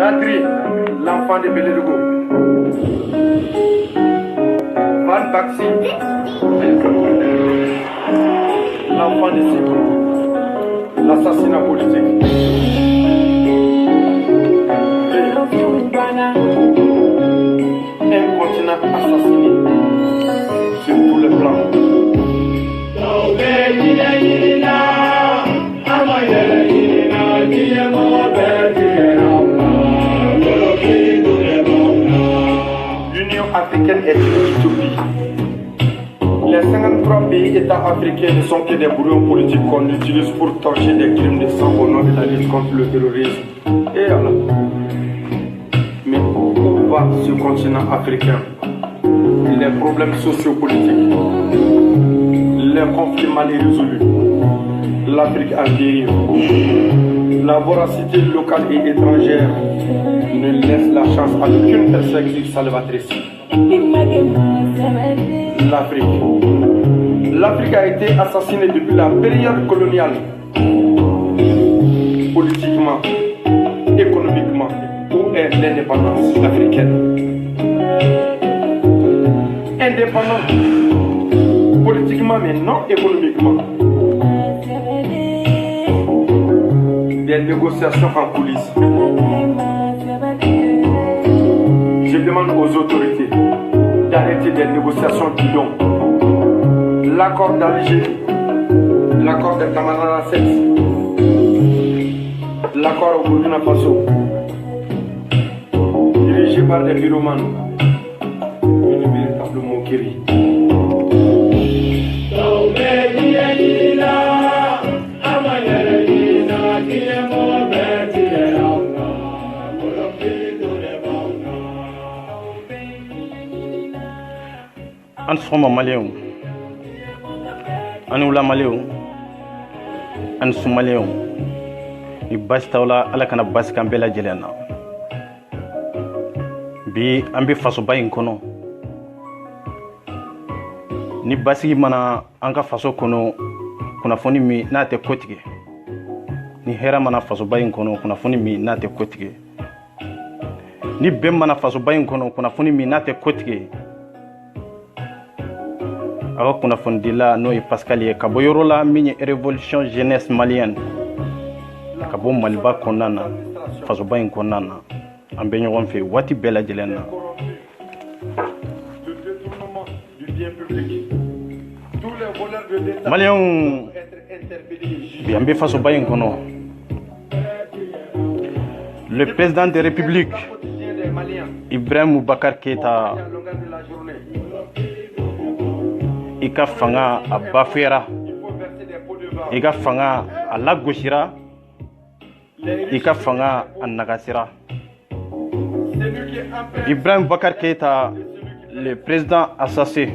Nadri, l'enfant de Belédugo. Van Baxi, l'enfant de Sibo. L'assassinat politique. Un continent assassiné sur tous les plans. L'Union africaine est une utopie. Les 53 pays États africains ne sont que des brouillons politiques qu'on utilise pour torcher des crimes de sang au nom de la lutte contre le terrorisme. Et voilà. Mais où va ce continent africain? Les problèmes sociopolitiques, les conflits mal résolus, l'Afrique en dérive, la voracité locale et étrangère ne laisse la chance à aucune perspective salvatrice. L'Afrique a été assassinée depuis la période coloniale, politiquement, économiquement. Où est l'indépendance africaine? Indépendante, politiquement mais non économiquement. Des négociations en coulisses. Je demande aux autorités d'arrêter des négociations bidons. L'accord d'Algérie, l'accord de Tamanrasset, l'accord au Burkina Faso, dirigé par des pyromanes, une véritable moquerie. An soma maléon, an wula maléon, an su maléon, ni basi tawla ala kana basi kan bela jelena. Bi an bi faso bayin kono. Ni basi mana an ka faso kono kunnafoni mi n'a tɛ kotige. Ni hɛrɛ mana faso bayin kono kunnafoni mi n'a tɛ kotige. Ni bɛn mana faso bayin kono kunnafoni mi n'a tɛ kotige. Awa kunnafondila n'o ye Pascal ye ka bɔ yɔrɔ la min ye révolution jeunesse malienne ka bɔ Maliba kɔnɔna na fasoba in kɔnɔna na an bɛ ɲɔgɔn fɛ waati bɛɛ lajɛlen na. Maliens bi an bɛ fasoba in kɔnɔ. Le président de la République Ibrahim Boubacar Keïta i ka fanga a bafuyara, i ka fanga a lagosira, i ka fanga a nagasira. Ibrahim Boubacar Keïta, le président assassé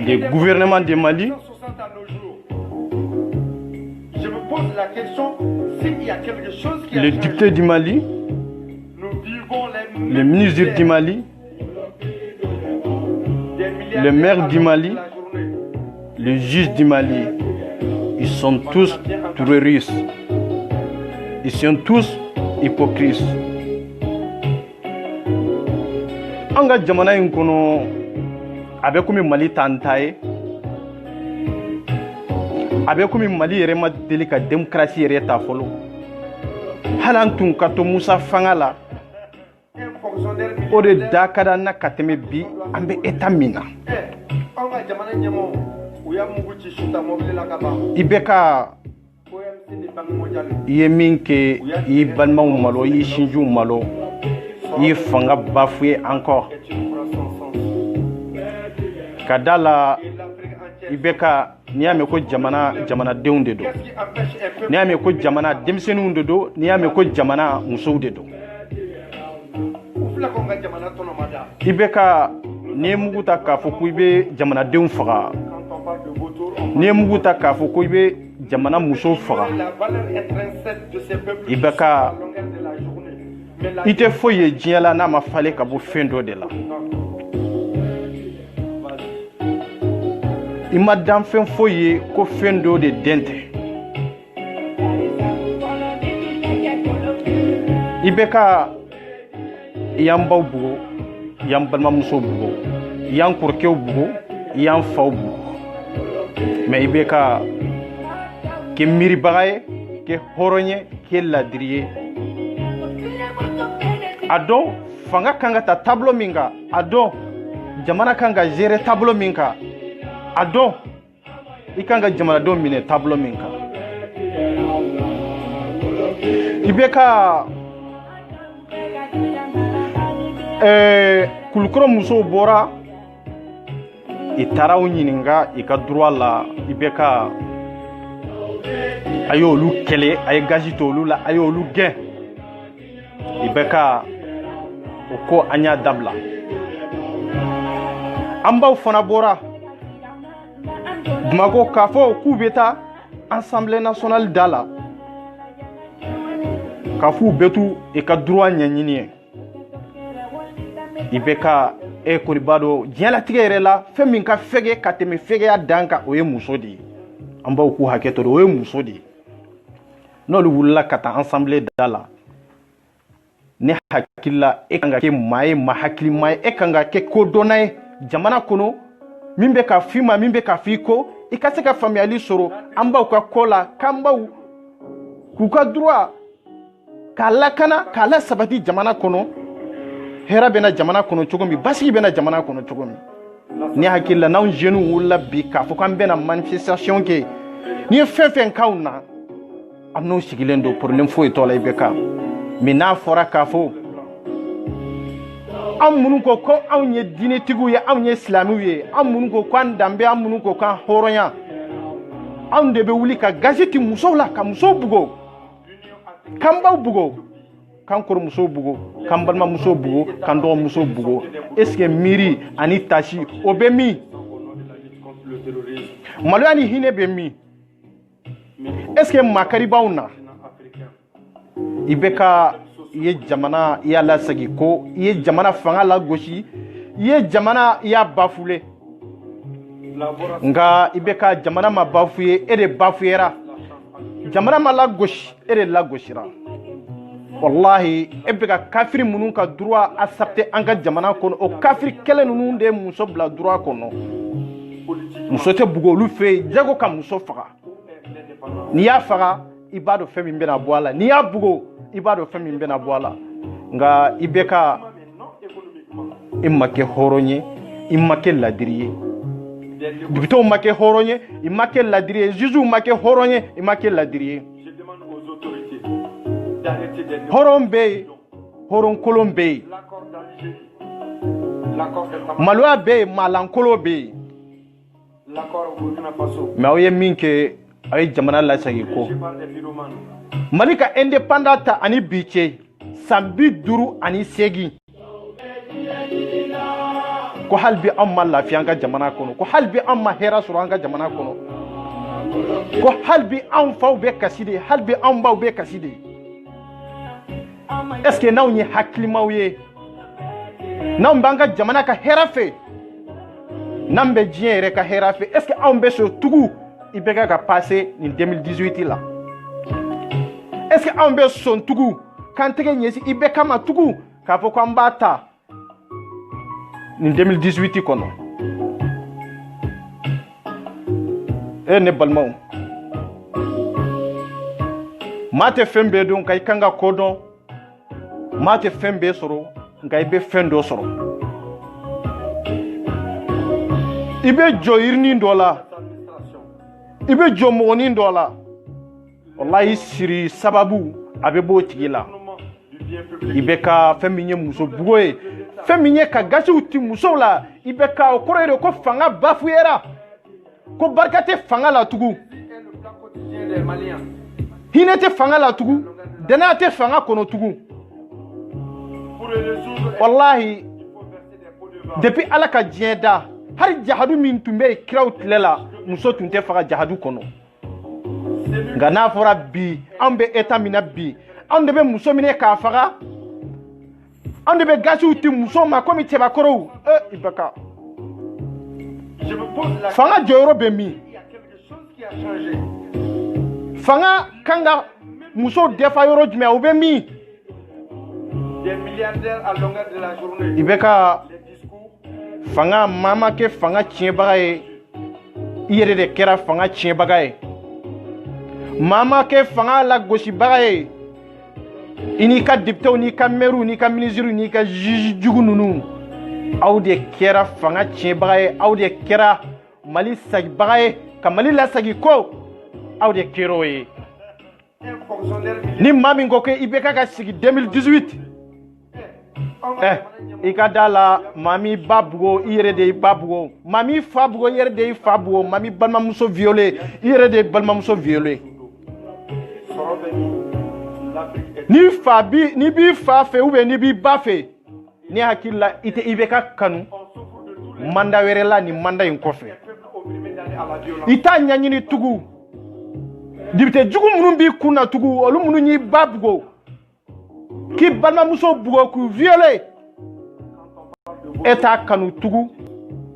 du gouvernement du Mali, le député du Mali, le ministre du Mali, le maire du Mali, le juge du Mali, ils sont tous terroristes. Ils sont tous hypocrites. Anga jamana in kono abe komi Mali tantaye. Abe komi Mali yɛrɛ ma deli ka démocratie yɛrɛ ta fɔlɔ. Halan tun ka to Musa fanga la. O de da ka na ka tɛmɛ bi an bɛ état min na. I bɛ ka i ye min kɛ i y'i balimaw malo i y'i sinjiw malo i ye fanga bafoué encore ka da la i bɛ ka n'i y'a mɛn ko jamanadenw de don, n'i y'a mɛn ko jamana denmisɛnninw de don, n'i y'a mɛn ko jamana musow de don. I bɛ ka n'i ye mugu ta k'a fɔ ko i bɛ jamanadenw faga, n'i ye mugu ta k'a fɔ ko i bɛ jamana musow faga, i bɛ ka i tɛ foyi ye diɲɛ la n'a ma falen ka bɔ fɛn dɔ de la. I ma dan fɛn foyi ye ko fɛn dɔ de den tɛ. i bɛ ka y'an baw bugo y'an balimamusow bugo y'an kɔrɔkɛw bugo y'an faw bugo mais i bɛ ka kɛ miiribaga ye kɛ hɔrɔn ye kɛ ladiri ye a dɔn fanga kan ka ta tableau min kan a dɔn jamana kan ka gérer tableau min kan a dɔn i kan ka jamanadenw minɛ tableau min kan i bɛ ka kulukɔrɔ musow bɔra i taara u ɲininka i ka droit la i bɛ ka a y'olu kɛlɛ a ye gazi to olu la a y'olu gɛn i bɛ ka o ko an y'a dabila an baw fana bɔra Bamako k'a fɔ k'u bɛ taa Assemblée nationale da la k'a f'u bɛ t'u i ka droit ɲɛɲini ye i bɛ ka kɔni b'a dɔn diɲɛlatigɛ yɛrɛ la fɛn min ka fɛgɛ ka tɛmɛ fɛgɛya dan kan o ye muso de ye an baw k'u hakɛ to o ye muso de ye n'olu wulila ka taa Assemblée da la ne hakili la e kan ka kɛ maa ye maa hakilima ye e kan ka kɛ kodɔnna ye jamana kɔnɔ min bɛ ka f'i ma min bɛ ka f'i ko i ka se ka faamuyali sɔrɔ an baw ka ko la k'an baw k'u ka droit k'a lakana k'a lasabati jamana kɔnɔ hɛrɛ bɛ na jamana kɔnɔ cogo min basigi bɛ na jamana kɔnɔ cogo min ne hakili la n'anw jeunes wulila bi k'a fɔ k'an bɛna manifestation kɛ n'i ye fɛn fɛn k'anw na an n'o sigilen don problème foyi t'o la i bɛ ka mais n'a fɔra k'a fɔ an minnu ko ko anw ye diinɛtigiw ye anw ye silamɛw ye an minnu ko k'an danbe an minnu ko k'an hɔrɔnya anw de bɛ wuli ka gazi ti musow la ka musow bugo k'an baw bugo k'an kɔrɔmusow bugo k'an balimamusow bugo k'an dɔgɔmusow bugo est-ce que miiri ani tasi o bɛ min maloya ni hinɛ bɛ min est-ce que makari b'anw na i bɛ ka i ye jamana i y'a lasegi ko i ye jamana fanga lagosi i ye jamana i y'a bafule nka i bɛ ka jamana ma bafuye e de bafuyera jamana ma lagosi e de lagosira wallahi e bɛ ka kafiri minnu ka droit accepter an ka jamana kɔnɔ o kafiri kɛlɛ ninnu de ye muso bila droit kɔnɔ muso tɛ bugo olu fɛ yen jago ka muso faga n'i y'a faga i b'a dɔn fɛn min bɛna bɔ a la n'i y'a bugo i b'a dɔn fɛn min bɛna bɔ a la nka i bɛ ka i ma kɛ hɔrɔn ye i ma kɛ ladiri ye dugutigiw ma kɛ hɔrɔn ye i ma kɛ ladiri ye juges ma kɛ hɔrɔn ye i ma kɛ ladiri ye hɔrɔn bɛ yen hɔrɔn kolon bɛ yen maloya bɛ yen maalankolon bɛ yen mais aw ye min kɛ aw ye jamana lasegi ko Mali ka indépendant ta ani bi cɛ san 58 ko hali bi an ma lafiya an ka jamana kɔnɔ ko hali bi an ma hɛrɛ sɔrɔ an ka jamana kɔnɔ ko hali bi an faw bɛ kasi de hali bi an baw bɛ kasi de est-ce que n'anw ye hakilimaw ye n'anw b'an ka jamana ka hɛrɛ fɛ n'an bɛ diɲɛ yɛrɛ ka hɛrɛ fɛ est-ce que anw bɛ sɔn tugu i bɛ ka passer nin 2018 la est-ce que anw bɛ sɔn tugu k'an tɛgɛ ɲɛsin i bɛ kama tugu k'a fɔ k'an b'a ta nin 2018 kɔnɔ ne balimaw maa tɛ fɛn bɛɛ dɔn nka i kan ka ko dɔn maa tɛ fɛn bɛɛ sɔrɔ nka i bɛ fɛn dɔ sɔrɔ i bɛ jɔ yirinin dɔ la i bɛ jɔ mɔgɔnin dɔ la wallahi siri sababu a bɛ b'o tigi la i bɛ ka fɛn min ye muso bugo ye fɛn min ye ka gasiw ti musow la i bɛ ka o kɔrɔ ye de ko fanga bafuyera ko barika tɛ fanga la tugun hinɛ tɛ fanga la tugun danaya tɛ fanga kɔnɔ tugun wallahi depuis ala ka diɲɛ da hali jahadu min tun bɛ kiraw tile la muso tun tɛ faga jahadu kɔnɔ nka n'a fɔra bi an bɛ état min na bi an de bɛ muso minɛ k'a faga an de bɛ gasiw ti muso ma komi cɛbakɔrɔw i bɛ ka fanga jɔyɔrɔ bɛ min fanga kan ka muso dɛfa yɔrɔ jumɛn o bɛ min des milliardaires à longueur de la journée. Ibeka Les discours. fanga mama ke fanga tienbaga ye yere de kera fanga tienbaga ye mama ke fanga la gosibaga ye ini ka député ni ka maire ni ka ministre ni ka juge jugu nunu aw de kera fanga tienbaga ye aw de kera Mali sagibaga ye ka Mali la sagi ko aw de kero ye ni mami ko ke Ibeka ka sigi 2018 ikadala mami babugo ire de babugo mami fabugo ire de fabugo mami balma muso violé ire de balma muso violé ni fabi ni bi fa fe ou ni bi ba fe ni hakilla ite Ibeka kanu manda werela ni manda in kofe ita nyanyini tugu dibite jugu munun bi kuna tugu olu munun ni babugo ki balma muso bugo ku violé eta kanu tugu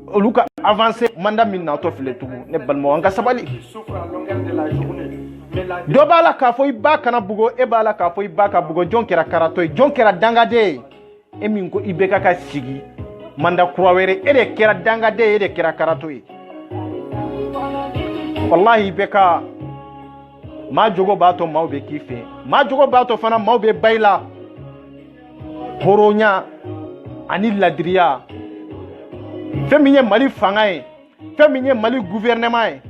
oluka avancer manda min na to file tugu ne balma anga sabali do bala ka fo iba kana bugo e bala ka fo iba ka bugo jonkera karato jonkera dangade e min ko Ibeka ka sigi manda kurawere e de kera dangade e de kera karato wallahi Ibeka ma jogo bato mawbe kife ma jogo bato fana mawbe bayla horonya ani ladriya feminye Mali fanga ye feminye Mali gouvernement ye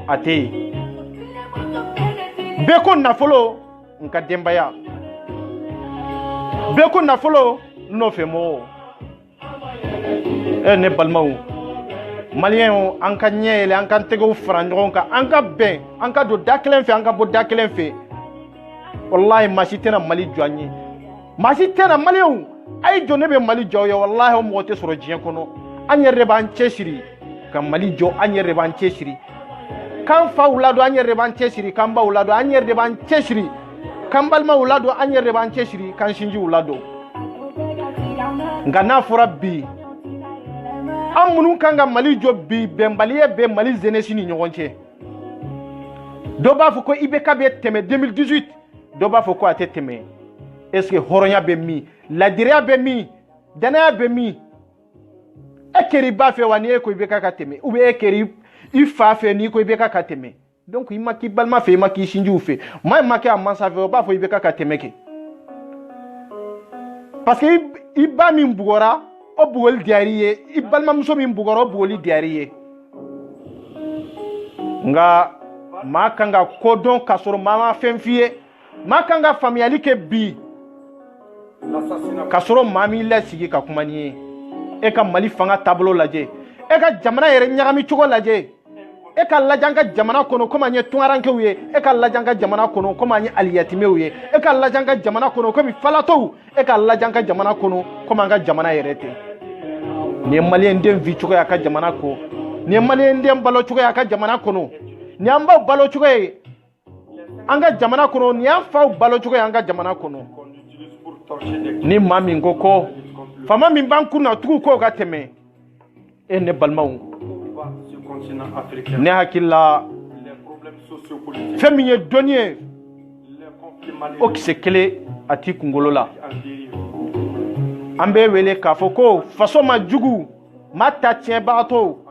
ate beko nafolo nka dembaya beko nafolo no femo ne balmaw malien anka nyele anka tego franjonka anka ben anka do daklen fe anka bo daklen fe wallahi masitena Mali joanyi masitena malien ay jone be Mali jaw ya wallahi o mo te soro jien kono anyere ban cheshiri kam Mali jo anyere ban cheshiri kan fa ulado anyere ban cheshiri kan ba ulado anyere ban cheshiri kan balma ulado anyere ban cheshiri kan shinji ulado ngana fura bi amunu kanga Mali jo bi bembaliye be Mali jeunesse ni nyogonche do ba fo ko Ibeka be teme 2018 do ba fo ko ate teme est-ce que horonya be mi la diria be mi dana be mi ekeri ba fe wani e ko Ibeka ka teme ou be ekeri ifa fe ni ko Ibeka ka teme donc il maki balma fe maki shinju fe maki amansa fe ba fo Ibeka ka teme ke parce que iba mi mbugora o bugol diariye ibalma muso mi mbugora o bugoli diariye nga makanga kodon kasoro mama fenfie makanga familiali ke bi kasoro mami la sigi ka kumani e ka Mali fanga tablo laje e ka jamana yere nyagami chugo laje e ka lajanga jamana kono koma nye tungaranke uye e ka lajanga jamana kono koma nye aliyatime uye e ka lajanga jamana kono komi falato e ka lajanga jamana kono koma nga jamana yerete ni Malien den vi chugo ya ka jamana ko ni Malien den balo chugo ya ka jamana kono ni amba balo chugo anga jamana kono ni afa balo chugo anga jamana kono ni mami ngoko fama min banku na tuku ko ga teme e ne balmaw ne hakilla feminye donnier o kisekele ati kungolola ambe wele kafoko faso ma jugu mata tien bato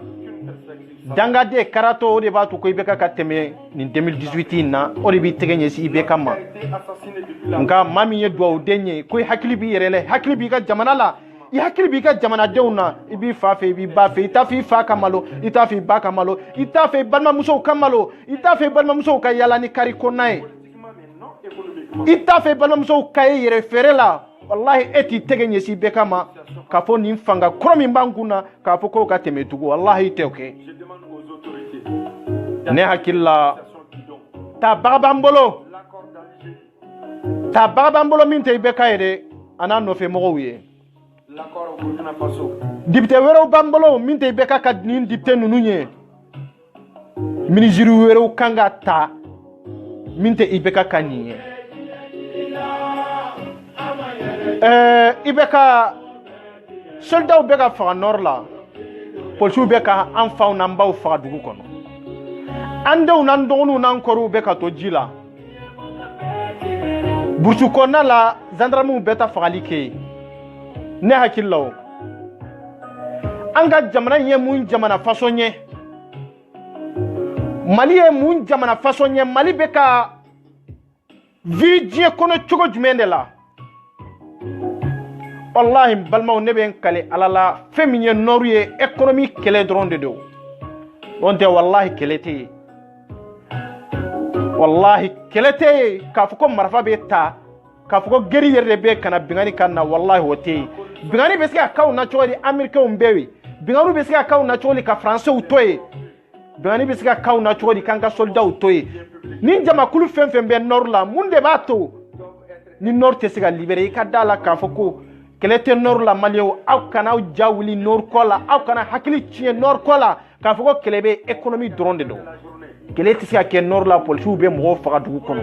dangade karato o de batu ko Ibeka ka teme ni 2018 na o de bi tegenye si Ibeka ma nga mami ye do denye ko hakili bi yerele hakili bi ka jamana la i hakili bi ka jamana deuna ibi fa fe ibi ba fe ita fi fa kamalo ita fi ba kamalo ita fe balma muso kamalo ita fe balma muso ka yala ni kari konai ita fe balma muso ka yere ferela wallahi eti tegenye si Ibeka ma ka fo ni mfanga kromi mbanguna ka fo ko ka teme tugo wallahi te okay ne hakilla ta babambolo min te Ibeka yede ana no fe mogo wiye l'accord au Burkina Faso dipte wero bambolo min te Ibeka ka nin dipte nununye ministre wero kanga ta min te Ibeka kaniye Ibeka soldat Ibeka fa nord la polisi Ibeka an faw nan baw fa dugu kono andew nan dogonu nan koru Ibeka to jila Burusu kɔnɔna la gendarmew bɛɛ ta fagali kɛ ne hakili la o an ka jamana ye mun jamana façon ye Mali ye mun jamana façon ye Mali bɛ ka vi diɲɛ kɔnɔ cogo jumɛn de la wallahi balimaw ne bɛ n kale ala la fɛn min ye nɔri ye économie kɛlɛ dɔrɔn de don n'o tɛ wallahi kɛlɛ tɛ yen wallahi kɛlɛ tɛ yen k'a fɔ ko marifa bɛ ta k'a fɔ ko geri yɛrɛ de bɛ kana bingani ka na wallahi o tɛ yen bingani bɛ se ka k'aw na cogo di américains bɛɛ ye bingani bɛ se ka k'aw na cogo di ka français to yen bingani bɛ se ka k'aw na cogo di k'an ka soldats to yen ni jamakulu fɛn fɛn bɛ nord la mun de b'a to ni nord tɛ se ka libérer i ka da la k'a fɔ ko kɛlɛ tɛ nord la maliyɛnw aw kana aw ja wuli nord kɔ la aw kana hakili tiɲɛ nord kɔ la k'a fɔ ko kɛlɛ bɛ économie dɔrɔn de don kɛlɛ tɛ se ka kɛ nord la policiers bɛ mɔgɔw faga dugu kɔnɔ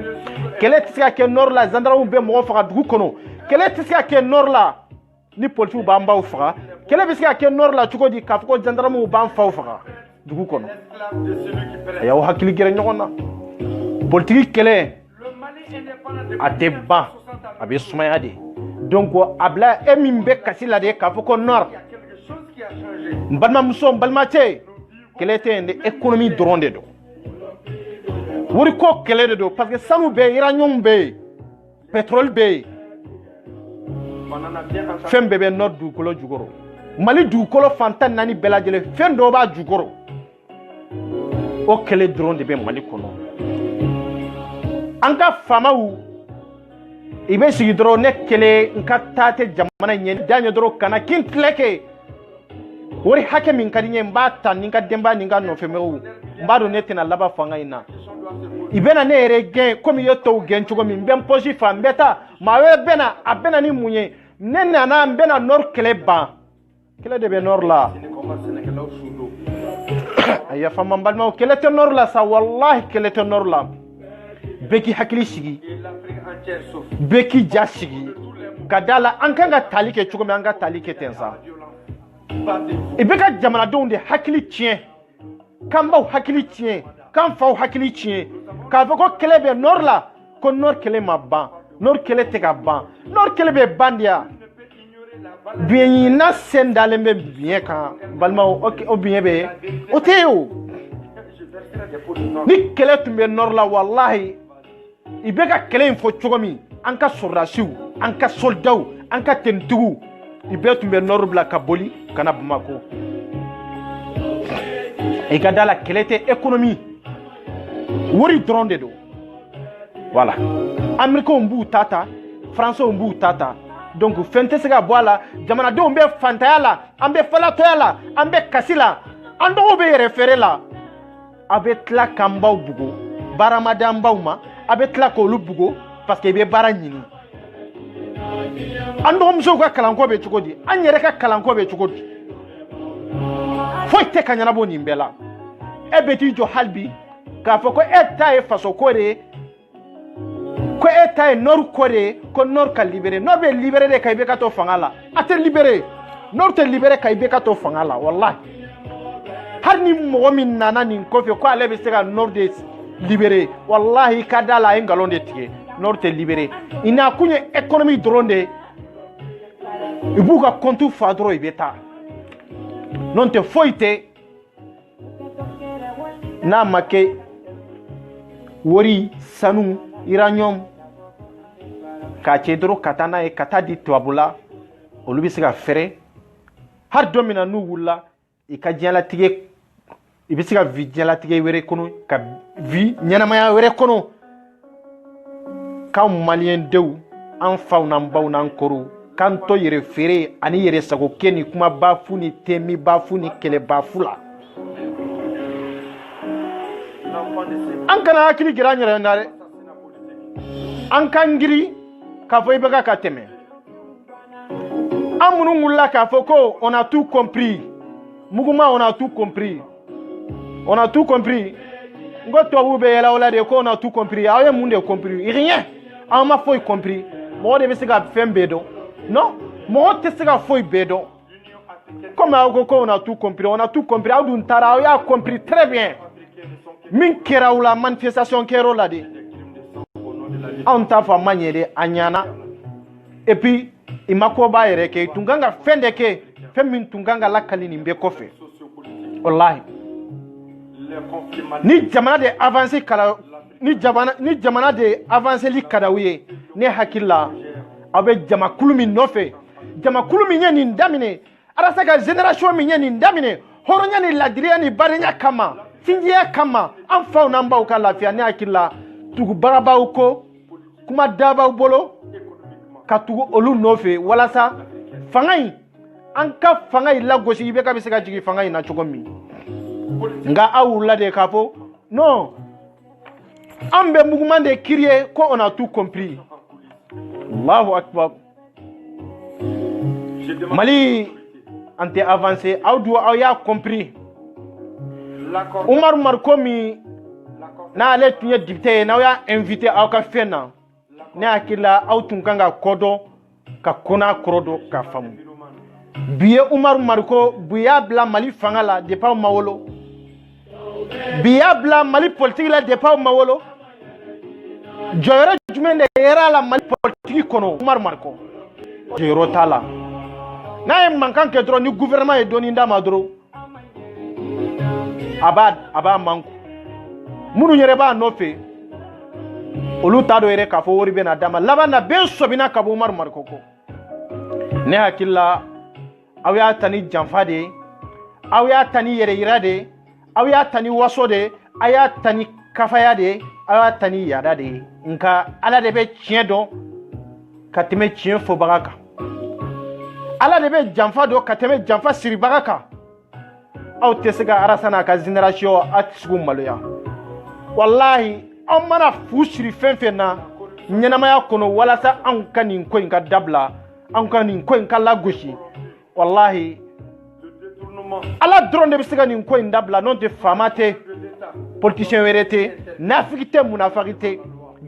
kɛlɛ tɛ se ka kɛ nord la gendarmew bɛ mɔgɔw faga dugu kɔnɔ kɛlɛ tɛ se ka kɛ nord la ni policiers b'an baw faga kɛlɛ bɛ se ka kɛ nord la cogo di k'a fɔ ko gendarmew b'an faw faga dugu kɔnɔ a y'aw hakili gɛrɛ ɲɔgɔn na politique kɛlɛ a tɛ ban a bɛ sumaya de donc a bila e min bɛ kasi la de k'a fɔ ko nord n balimamuso n balimacɛ kɛlɛ tɛ yen de économie dɔrɔn de don wari ko kɛlɛ de don parce que sanu bɛ yen uranium bɛ yen pétrole bɛ yen fɛn bɛɛ bɛ nord dugukolo jukɔrɔ Mali dugukolo fantan naani bɛɛ lajɛlen fɛn dɔw b'a jukɔrɔ o kɛlɛ dɔrɔn de bɛ Mali kɔnɔ an ka faamaw i bɛ sigi dɔrɔn ne kɛlɛ n ka taa tɛ jamana in ɲɛ da ɲɛ dɔrɔn kana kin tilɛ kɛ wari hakɛ min ka di n ye n b'a ta ni n ka denbaya ni n ka nɔfɛmɔgɔw n b'a dɔn ne tɛna laban fanga in na i bɛna ne yɛrɛ gɛn komi i ye tɔw gɛn cogo min n bɛ n poche fa n bɛ taa maa wɛrɛ bɛna a bɛna ni mun ye ne nana n bɛna nord kɛlɛ ban kɛlɛ de bɛ nord la a yafa n ma n balimaw kɛlɛ tɛ nord la sa wallahi kɛlɛ tɛ nord la bɛɛ k'i hakili sigi bɛɛ k'i ja sigi ka da la an kan ka tali kɛ cogo min an ka tali kɛ ten sa i bɛ ka jamanadenw de hakili tiɲɛ k'an baw hakili tiɲɛ k'an faw hakili tiɲɛ k'a fɔ ko kɛlɛ bɛ nord la ko nord kɛlɛ ma ban nord kɛlɛ tɛ ka ban nord kɛlɛ bɛ ban de ya biɲɛna sen dalen bɛ biɲɛ kan balimaw o biɲɛ bɛ o tɛ yen o ni kɛlɛ tun bɛ nord la wallahi i bɛ ka kɛlɛ in fɔ cogo min an ka sɔrdasiw an ka soldats an ka tenitigiw i bɛɛ tun bɛ nord bila ka boli ka na Bamako i ka da la kɛlɛ tɛ économie wari dɔrɔn de don voilà américains b'u ta ta français b'u ta ta donc fɛn tɛ se ka bɔ a la jamanadenw bɛ fantanya la an bɛ falatɔya la an bɛ kasi la an dɔgɔw bɛ yɛrɛ feere la a bɛ tila k'an baw bugo baara ma di an baw ma a bɛ tila k'olu bugo parce que i bɛ baara ɲini an dɔgɔmusow ka kalanko bɛ cogo di an yɛrɛ ka kalanko bɛ cogo di foyi tɛ ka ɲɛnabɔ nin bɛɛ la e bɛ t'i jɔ hali bi k'a fɔ ko e ta ye faso ko de ye ko e ta ye nord ko de ye ko nord ka libérer nord bɛ libérer de ka i bɛ ka to fanga la a tɛ libérer nord tɛ libérer ka i bɛ ka to fanga la wallahi hali ni mɔgɔ min nana nin kɔfɛ ko ale bɛ se ka nord de libérer wallahi i ka da la a ye nkalon de tigɛ nord tɛ libérer i n'a kun ye économie dɔrɔn de ye i b'u ka compte fa dɔrɔn i bɛ taa n'o tɛ foyi tɛ n'a ma kɛ wari sanu uranium k'a cɛ dɔrɔn ka taa n'a ye ka taa di tubabu la olu bɛ se ka fɛrɛ hali don min na n'u wulila i ka diɲɛlatigɛ i bɛ se ka vi diɲɛlatigɛ wɛrɛ kɔnɔ ka vi ɲɛnamaya wɛrɛ kɔnɔ k'anw maliyɛn denw an faw n'an baw n'an kɔrɔw k'an to yɛrɛ feere ani yɛrɛ sago kɛ ni kumabafu ni temibafu ni kɛlɛbafu la an kana hakili jira an yɛrɛ na dɛ an k'an giri k'a fɔ i bɛ ka tɛmɛ an minnu wulila k'a fɔ ko on a tout compris muguma on a tout compris on a tout compris n ko tubabuw bɛ yɛlɛ o la de ko on a tout compris aw ye mun de compris rien aw ma foyi compris mɔgɔ de bɛ se ka fɛn bɛɛ dɔn non mɔgɔ tɛ se ka foyi bɛɛ dɔn comme aw ko on a tout compris aw dun taara aw y'a compris très bien min kɛra o la manifestation kɛra o la de on t'a fa manière anyana et puis il m'a ko ba yere ke tunganga fende ke femme tunganga la kalini mbe kofe wallahi ni jamana de avancer kala ni jamana de avancer li kadawiye ne hakilla abe jama kulumi nofe jama kulumi nyani ndamine arasa ka generation mi nyani ndamine horonya ni ladriya ni barenya kama sinjiya kama an faw nan baw ka lafiya ne hakilla tugu barabaw ko kuma dabaw bolo ka tugu olu nofe wala sa fangai an ka fangai la gosi ibe ka bisika jigi fangai na chogomi nga awula de kafo non ambe mouvement de crier ko on a tout compris. Allahu akbar. Mali ante avancé audou a compris. Omar Markomi na ale tunye député na ya invité au ka fena na akila au tunkanga kodo ka kona krodo ka famu biye Omar Marko buya bla Mali fangala de pa mawolo biya bla Mali politique la de pa mawolo joyere jumende era la Mali politique kono Omar Marko joyero tala na e mankan ke dro ni gouvernement e doni ndama dro aba manku munu yere ba nofe olu tado yere ka fo wori be na dama laba na be sobina ka bo Omar Marko ko ne hakilla aw ya tani janfade aw ya tani yere irade aw ya tani wasode aya tani kafaya de aw ya tani yada de nka ala de be tiedo ka teme tien fo baraka ala de be janfado ka teme janfa siri baraka aw tesega arasana ka generation atisgu maloya wallahi aw mana fusiri fenfena nyenamaya kono wala sa an kanin ko inka dabla an kanin ko inka lagoshi wallahi ala drone de bisega nin ko indabla non te famate politicien werete nafikite munafakite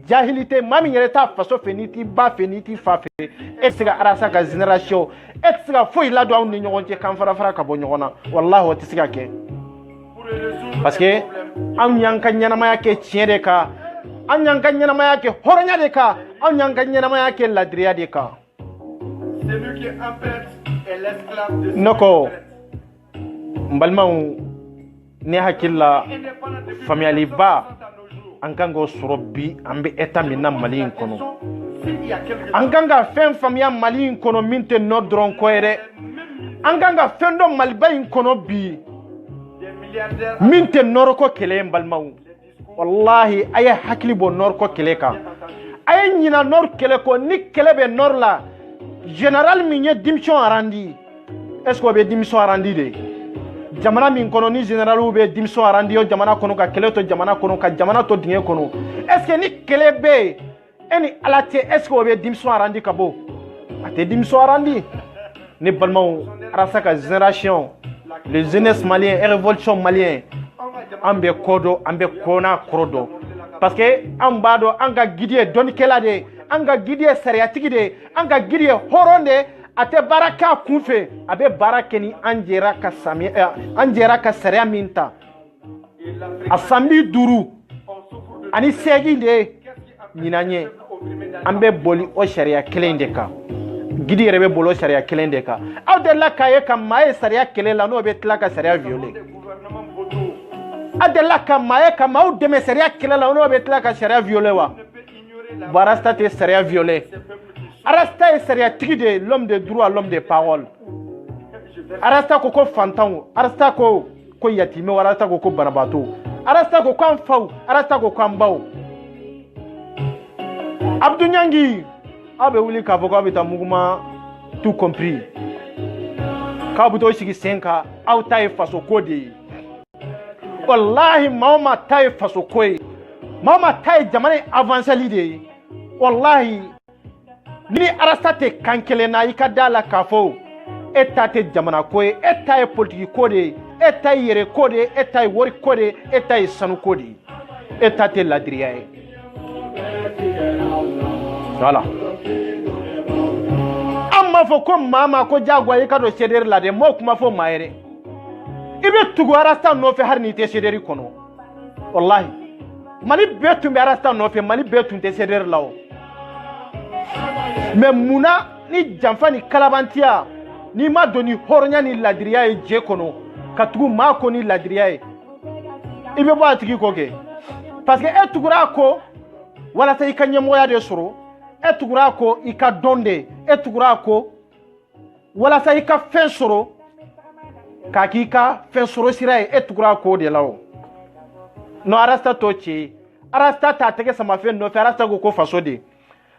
jahilite mami yereta faso feniti ba feniti fafe esega arasa ka generation esega foi la do ni nyogonje kan fara ka bo nyogona wallahi wa tisega ke parce que an yanka nyanama yake tiere ka an yanka nyanama yake horonya de ka an yanka nyanama yake ladriya de ka celui qui en fait est l'esclave de noko mbalmaw ne hakilla family ba an kanga sorobi ambe eta minna Mali kono an kanga fen famia Mali kono minte nodron ko ere an kanga fendo malba kono bi minte norko kele mbalmaw wallahi ay hakli bo norko kele ka ay nyina nor kele ko ni kele be norla général minye dimson arandi est-ce que be dimson arandi de jamana min kono ni général ou be dimson arandi o jamana kono ka kele to jamana kono ka jamana to dinge kono est-ce que ni kele be eni alate est-ce que be dimson arandi kabo ate dimson arandi ni balmaw arasaka génération les jeunesse malien et révolution malien ambe kodo ambe kona krodo parce que ambado anga gidie doni kela de anga gidie seriatiki de anga gidie horonde ate baraka kunfe abe barakeni anjera ka sami anjera ka seria minta asambi duru ani segi de nyinanye ambe boli o sharia kelende ka gidi rebe bolo sharia kelende ka aw de la kaye kam maye sharia kelela no be tla ka sharia violé adela kam maye kam aw de me sharia kelela no be tla ka sharia violé wa barasta te sharia violé arasta est sharia de l'homme de droit l'homme de parole arasta ko fantan arasta ko yatime arasta ko banabato arasta ko faw arasta ko ambaw Abdou Nyangi abe wuli ka foko abita muguma tout compris ka buto sigi senka aw tay faso kodi wallahi mama tay faso koy mama tay jamane avancer l'idée wallahi ni arastate kankele na ikadala kafo etate jamana koy etay politique kodi etay yere kodi etay wori kodi etay sanu kodi etate ladriyae voilà amma fo ko mama ko jagwa yi kado ceder la de mo kuma fo mayere ibe tugu arasta no fe har ni te cederi kono wallahi Mali bɛɛ tun bɛ arasta nɔfɛ, Mali bɛɛ tun tɛ CDR la o. Mais munna ni janfa ni kalabantiya ni ma don ni hɔrɔnya ni ladiriya ye je kɔnɔ ka tugu maa ko ni ladiriya ye i bɛ bɔ a tigi kɔ kɛ parce que e tugura a ko walasa i ka ɲɛmɔgɔya de sɔrɔ, e tugura a ko i ka dɔn de, e tugura a ko walasa i ka fɛn sɔrɔ k'a k'i ka fɛn sɔrɔ sira ye, e tugura a ko de la o. Non, arasta t'o cɛ, arasta t'a tɛgɛ sama fɛn nɔfɛ, arasta ko faso de.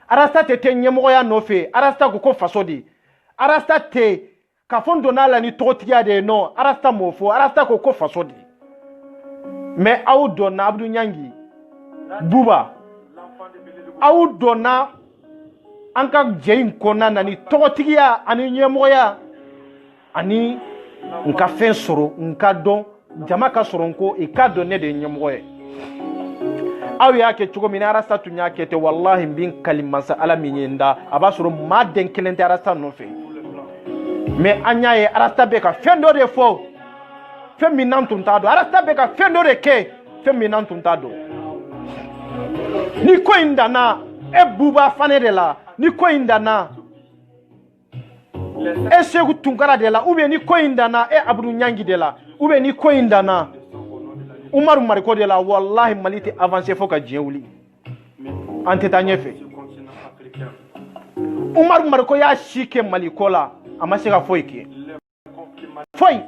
Arasta tɛ ɲɛmɔgɔya nɔfɛ, arasta ko faso de. Arasta tɛ ka fɔ n donna la ni tɔgɔtigiya de ye, non, arasta m'o fɔ, arasta ko faso de. Mais aw donna Abdou Niangi, Buba, aw donna an ka jɛ in kɔnɔna na ni tɔgɔtigiya ani ɲɛmɔgɔya ani n ka fɛn sɔrɔ, n ka dɔn, jama ka sɔrɔ n ko i ka dɔn ne de ye ɲɛmɔgɔ ye. Aw y'a kɛ cogo min na arasta tun y'a kɛ ten, wallahi n bɛ kali masa ala min ye n da, a b'a sɔrɔ maa den kelen tɛ arasta nɔfɛ. Mais an y'a ye arasta bɛ ka fɛn dɔ de fɔ, fɛn min n'an tun t'a dɔn, arasta bɛ ka fɛn dɔ de kɛ, fɛn min n'an tun t'a dɔn. Ni ko in danna e Buba Fane de la, ni ko in danna e Seku Tunkara de la, ou bien ni ko in danna e Abdou Niangi de la, ou bien ni ko in danna Umaru Mariko de la, wallahi Mali tɛ avancer fo ka diɲɛ wuli. An tɛ taa ɲɛfɛ. Umaru Mariko y'a si kɛ Mali ko la, a ma se ka foyi kɛ. Foyi.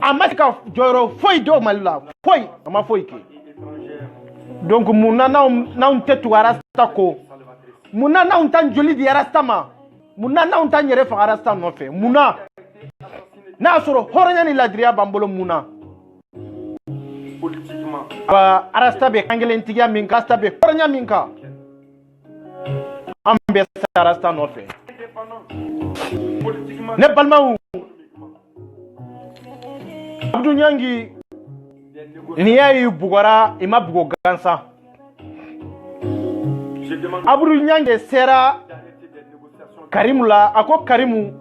A ma se ka jɔyɔrɔ foyi d'o Mali la, foyi, a ma foyi kɛ. Donc munna n'anw tɛ tugu arasta ko, munna n'anw t'an joli di arasta ma, munna n'anw t'an yɛrɛ faga arasta nɔfɛ, munna n'a y'a sɔrɔ hɔrɔnya ni ladiriya b'an bolo, munna arasta bɛ kankelentigiya min kan, arasta bɛ hɔrɔnya min kan, an bɛ sa arasta nɔfɛ. Ne balimaw, Abdou Niangi n'i y'a ye bugɔra, i ma bugo gansan. Abdou Niangi sera Karimu la, a ko Karimu,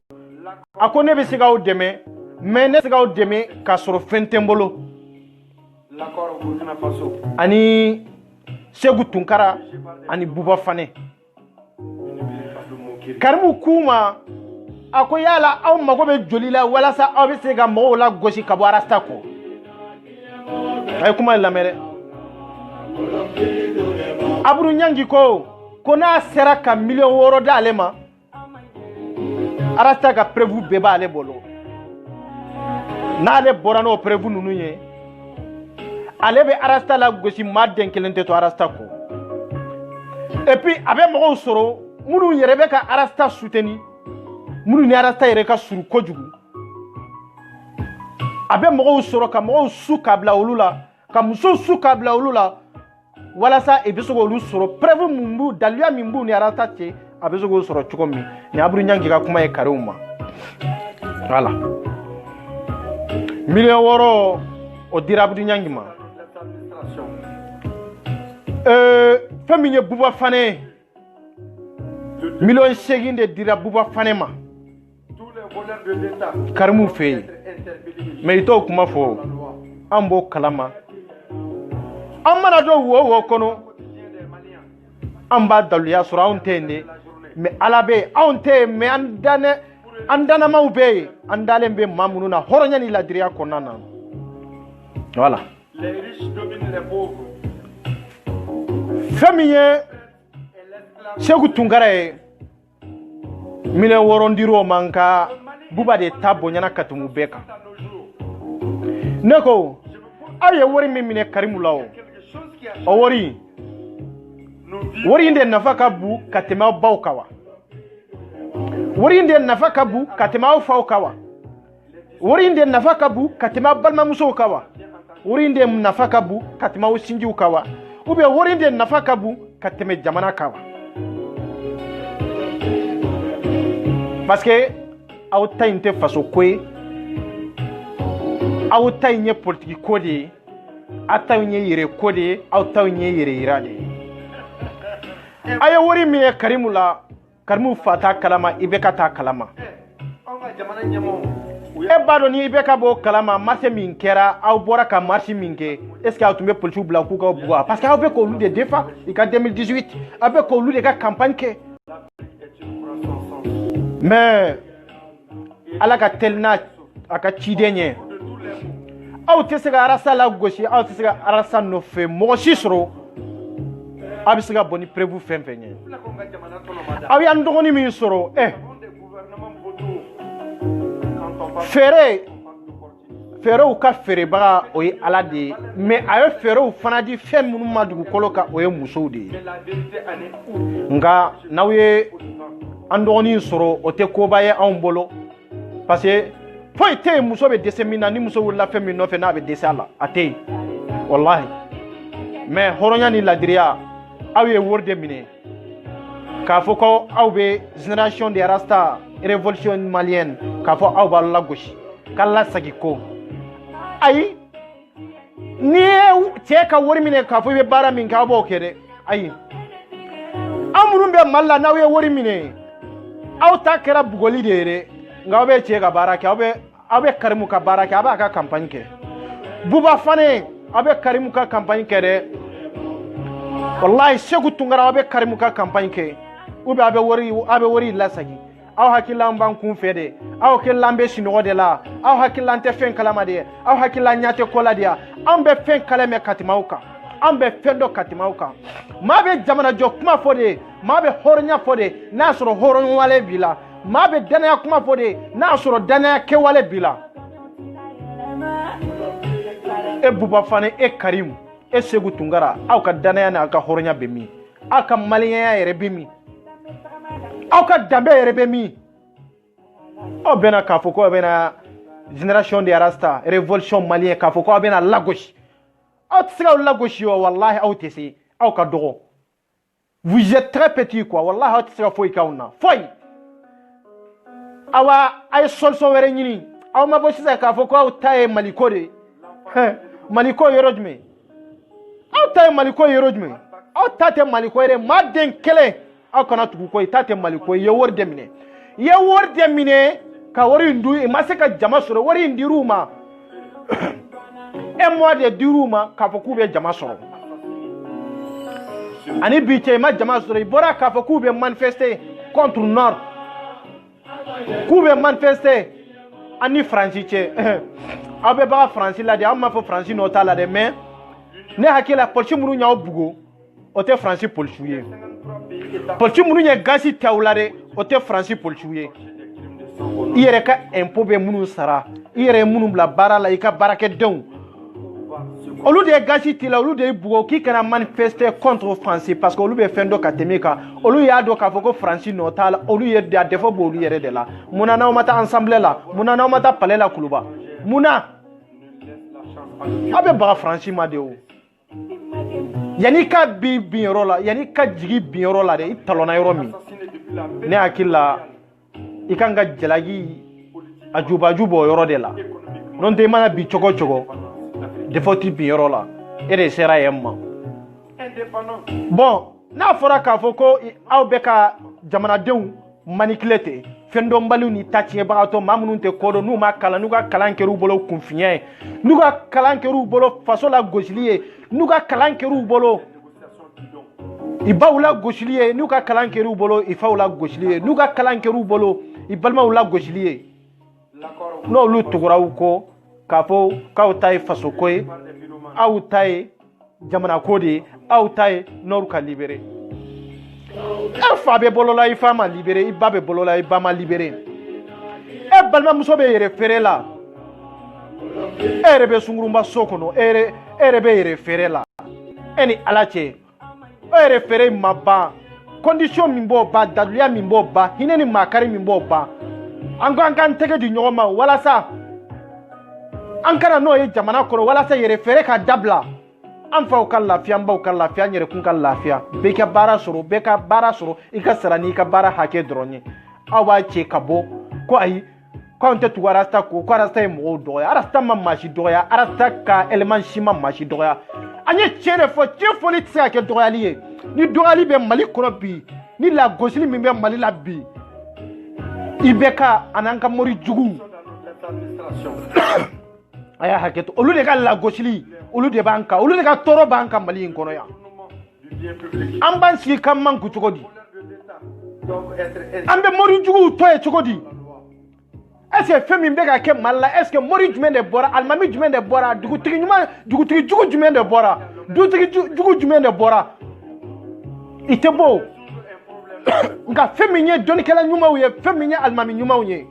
a ko ne bɛ se k'aw dɛmɛ, mais ne tɛ se k'aw dɛmɛ k'a sɔrɔ fɛn tɛ n bolo. Ani Seku Tunkara ani Buba Fane. Karimu k'u ma, a ko yala aw mago bɛ joli la walasa aw bɛ se ka mɔgɔw la gosi ka bɔ arasta kɔ. A ye kuma lamɛn dɛ. Abdou Niangi ko n'a sera ka $6 d'ale ma, arasta ka preuve bɛɛ b'ale bolo. N'ale bɔra n'o preuve ninnu ye, ale bɛ arasta la gosi maa den kelen tɛ to arasta kɔ. Et puis a bɛ mɔgɔw sɔrɔ minnu yɛrɛ bɛ ka arasta soutenir, minnu ni arasta yɛrɛ ka surun kojugu. A bɛ mɔgɔw sɔrɔ ka mɔgɔw su ka bila olu la, ka musow su ka bila olu la, walasa i bɛ se k'olu sɔrɔ preuve min b'u, daliluya min b'u ni arasta cɛ, a bɛ se k'o sɔrɔ cogo min. Ni Abdou Niangi ka kuma ye kariw ma. Voilà. $6 millions o dira Abdou Niangi ma. Fɛn min ye Buba Fane, $8 millions de dira Buba Fane ma. Karimu fɛ yen. Mais i t'o kuma fɔ, an b'o kalama. An mana don wo wo kɔnɔ, an b'a daluya sɔrɔ, anw tɛ yen de. Mais ala bɛ yen, anw tɛ yen, mais an danamaw bɛ yen, an dalen bɛ maa minnu na hɔrɔnya ni ladiriya kɔnɔna na. Voilà. Fɛn min ye Seku Tunkara ye, $6 millions dir'o ma, nka Buba de ta bonyana ka tɛmɛ u bɛɛ kan. Ne ko aw ye wari min minɛ Karimu la o wari in de nafa ka bon ka tɛmɛ aw baw kan wa? Wari in de nafa ka bon ka tɛmɛ aw faw kan wa? Wari in de nafa ka bon ka tɛmɛ aw balimamusow kan wa? Wari in de nafa ka bon ka tɛmɛ aw sinjiw kan wa? Ou bien wari in de nafa ka bon ka tɛmɛ jamana kan wa? Parce que aw ta in tɛ faso ko ye, aw ta in ye politique ko de ye, aw ta in ye yɛrɛ ko de ye, aw ta in ye yɛrɛ yira de ye. A ye wari min ye Karimu la, Karimu fa t'a kalama, i bɛ ka t'a kalama. e b'a dɔn ni i bɛ ka bɔ kalama marché min kɛra aw bɔra ka marché min kɛ est ce que aw tun bɛ policiw bila k'u ka bugɔ parce que aw bɛ k'olu de défend i ka 2018 aw bɛ k'olu de ka campagne kɛ mais ala ka teli n'a a ka ciden ye aw tɛ se ka arasa lagosi aw tɛ se ka arasa nɔfɛ mɔgɔ si sɔrɔ aw bɛ se ka bɔ ni preuve fɛn fɛn ye aw y'an dɔgɔnin min sɔrɔ fɛɛrɛw ka fɛɛrɛbaga o ye ala de ye mais a ye fɛɛrɛw fana di fɛn minnu ma dugukolo kan o ye musow de ye nka n'aw ye an dɔgɔnin sɔrɔ o tɛ koba ye anw bolo parce que foyi tɛ yen muso bɛ dɛsɛ min na ni muso wulila fɛn min nɔfɛ n'a bɛ dɛsɛ a la a tɛ yen walahi mais hɔrɔnya ni ladiriya aw ye wari de minɛ k'a fɔ ko aw bɛ génération de rasta révolution malienne k'a fɔ aw b'a lagosi k'a lasagi ko ayi n'i ye cɛ ka wari minɛ k'a fɔ i bɛ baara min kɛ aw b'o kɛ dɛ ayi aw minnu bɛ mali la n'aw ye wari minɛ aw ta kɛra bugɔli de ye dɛ nka aw bɛ cɛ ka baara kɛ aw bɛ karimu ka baara kɛ aw b'a ka campagne kɛ buba fane aw bɛ karimu ka campagne kɛ dɛ wallahi segu tunkara aw bɛ karimu ka campagne kɛ ou bien aw bɛ wari lasagi aw hakilan b'an kun fɛ de aw hakilan bɛ sinɔgɔ de la aw hakilan tɛ fɛn kalama de aw hakilan ɲɛ tɛ ko la de an bɛ fɛn kalama ka tɛmɛ aw kan an bɛ fɛn dɔ ka tɛmɛ aw kan maa bɛ jamana jɔ kuma fɔ de maa bɛ hɔrɔnya fɔ de n'a sɔrɔ hɔrɔnwale b'i la maa bɛ danaya kuma fɔ de n'a sɔrɔ danaya kɛwale b'i la e buba fane e karimu e segu tunkara aw ka danaya n'a ka hɔrɔnya bɛ min aw ka maliyɛnya yɛrɛ bɛ min aw ka danbe yɛrɛ bɛ min aw bɛna k'a fɔ ko aw bɛna génération de rasta révolution malienne k'a fɔ ko aw bɛna lagosi aw tɛ se k'aw lagosi o wallahi aw tɛ se aw ka dɔgɔ vous êtes très petit quoi wallahi aw tɛ se ka foyi k'aw na foyi awa a ye solution wɛrɛ ɲini aw ma bɔ sisan k'a fɔ ko aw ta ye maliko de maliko yɔrɔ jumɛn aw ta ye maliko yɔrɔ jumɛn aw ta tɛ maliko ye dɛ maa den kelen aw kana tugu ko i ta tɛ maliko ye i ye wari de minɛ i ye wari de minɛ ka wari in dun i ma se ka jama sɔrɔ wari in dir'u ma un mois de dir'u ma k'a fɔ k'u bɛ jama sɔrɔ ani bi cɛ i ma jama sɔrɔ i bɔra k'a fɔ k'u bɛ manifester contre nord k'u bɛ manifester ani faransi cɛ aw bɛ baga faransi la de aw ma fɔ faransi nɔ t'a la dɛ mais ne hakili la polisi minnu y'aw bugo o tɛ faransi polisiw ye polisi minnu ye gasi ta u la dɛ o tɛ faransi polisiw ye i yɛrɛ ka impôt bɛ minnu sara i yɛrɛ ye minnu bila baara la i ka baarakɛdenw olu de ye gasi t'i la olu de ye bugo k'i kana manifester contre faransi parce que olu bɛ fɛn dɔ ka tɛmɛ kan olu y'a dɔn k'a fɔ ko faransi nɔ t'a la olu ye a défaut b'olu yɛrɛ de la munna n'aw ma taa assemblée la munna n'aw ma taa palais la kuluba munna aw bɛ baga faransi ma de o yanni ka bin yɔrɔ la yanni ka jigi bin yɔrɔ la de i talonna yɔrɔ min ne hakili la i kan ka jalaki a jubaju bɔ o yɔrɔ de la n'o tɛ i mana bin cogo o cogo défaut ti bin yɔrɔ la e de sera yen ma bon n'a fɔra k'a fɔ ko aw bɛ ka jamanadenw manipuler ten fɛn dɔnbaliw ni ta tiɲɛbagatɔ maa minnu tɛ ko dɔn n'u ma kalan n'u ka kalan kɛr'u bolo kunfinya ye n'u ka kalan kɛr'u bolo faso la gosili ye n'u ka kalan kɛr'u bolo i baw la gosili ye n'u ka kalan kɛr'u bolo i faw la gosili ye n'u ka kalan kɛr'u bolo i balimaw la gosili ye n'olu tugura u kɔ k'a fɔ k'aw ta ye faso ko ye aw ta ye jamana ko de ye aw ta ye nord ka libéré e fa bɛ bolola i fa ma libéré i ba bɛ bolola i ba ma libéré e balimamuso bɛ yɛrɛ feere la e yɛrɛ bɛ sungurunba so kɔnɔ e yɛrɛ bɛ yɛrɛ feere la e ni ala cɛ e yɛrɛ feere ma ban condition min b'o ban daduya min b'o ban hinɛ ni makari min b'o ban an ko an k'an tɛgɛ di ɲɔgɔn ma walasa an kana n'o ye jamana kɔnɔ walasa yɛrɛ feere ka dabila an faw ka lafiya an baw ka lafiya an yɛrɛ kun ka lafiya bɛɛ ka baara sɔrɔ bɛɛ ka baara sɔrɔ i ka sara n'i ka baara hakɛ dɔrɔn ye aw b'a cɛ ka bɔ ko ayi ko anw tɛ tugu arasta ko arasta ye mɔgɔw dɔgɔya arasta ma maa si dɔgɔya arasta ka élément si ma maa si dɔgɔya an ye tiɲɛ de fɔ tiɲɛ fɔli tɛ se ka kɛ dɔgɔyali ye ni dɔgɔyali bɛ mali kɔnɔ bi ni lagosili min bɛ mali la bi i bɛ ka an'an ka mori jugu aya haketo olu de ka lagosili olu de banka olu de ka toro banka mali in kono ya amban si kam man ku cogodi ambe mori jugu toye cogodi est-ce que femi be ka ke malla est-ce que mori jumen de bora almami jumen de bora dugutigi jugu jumen de bora dugutigi jugu jumen de bora itebo nga femi nye doni kala nyuma uye femi nye almami nyuma uye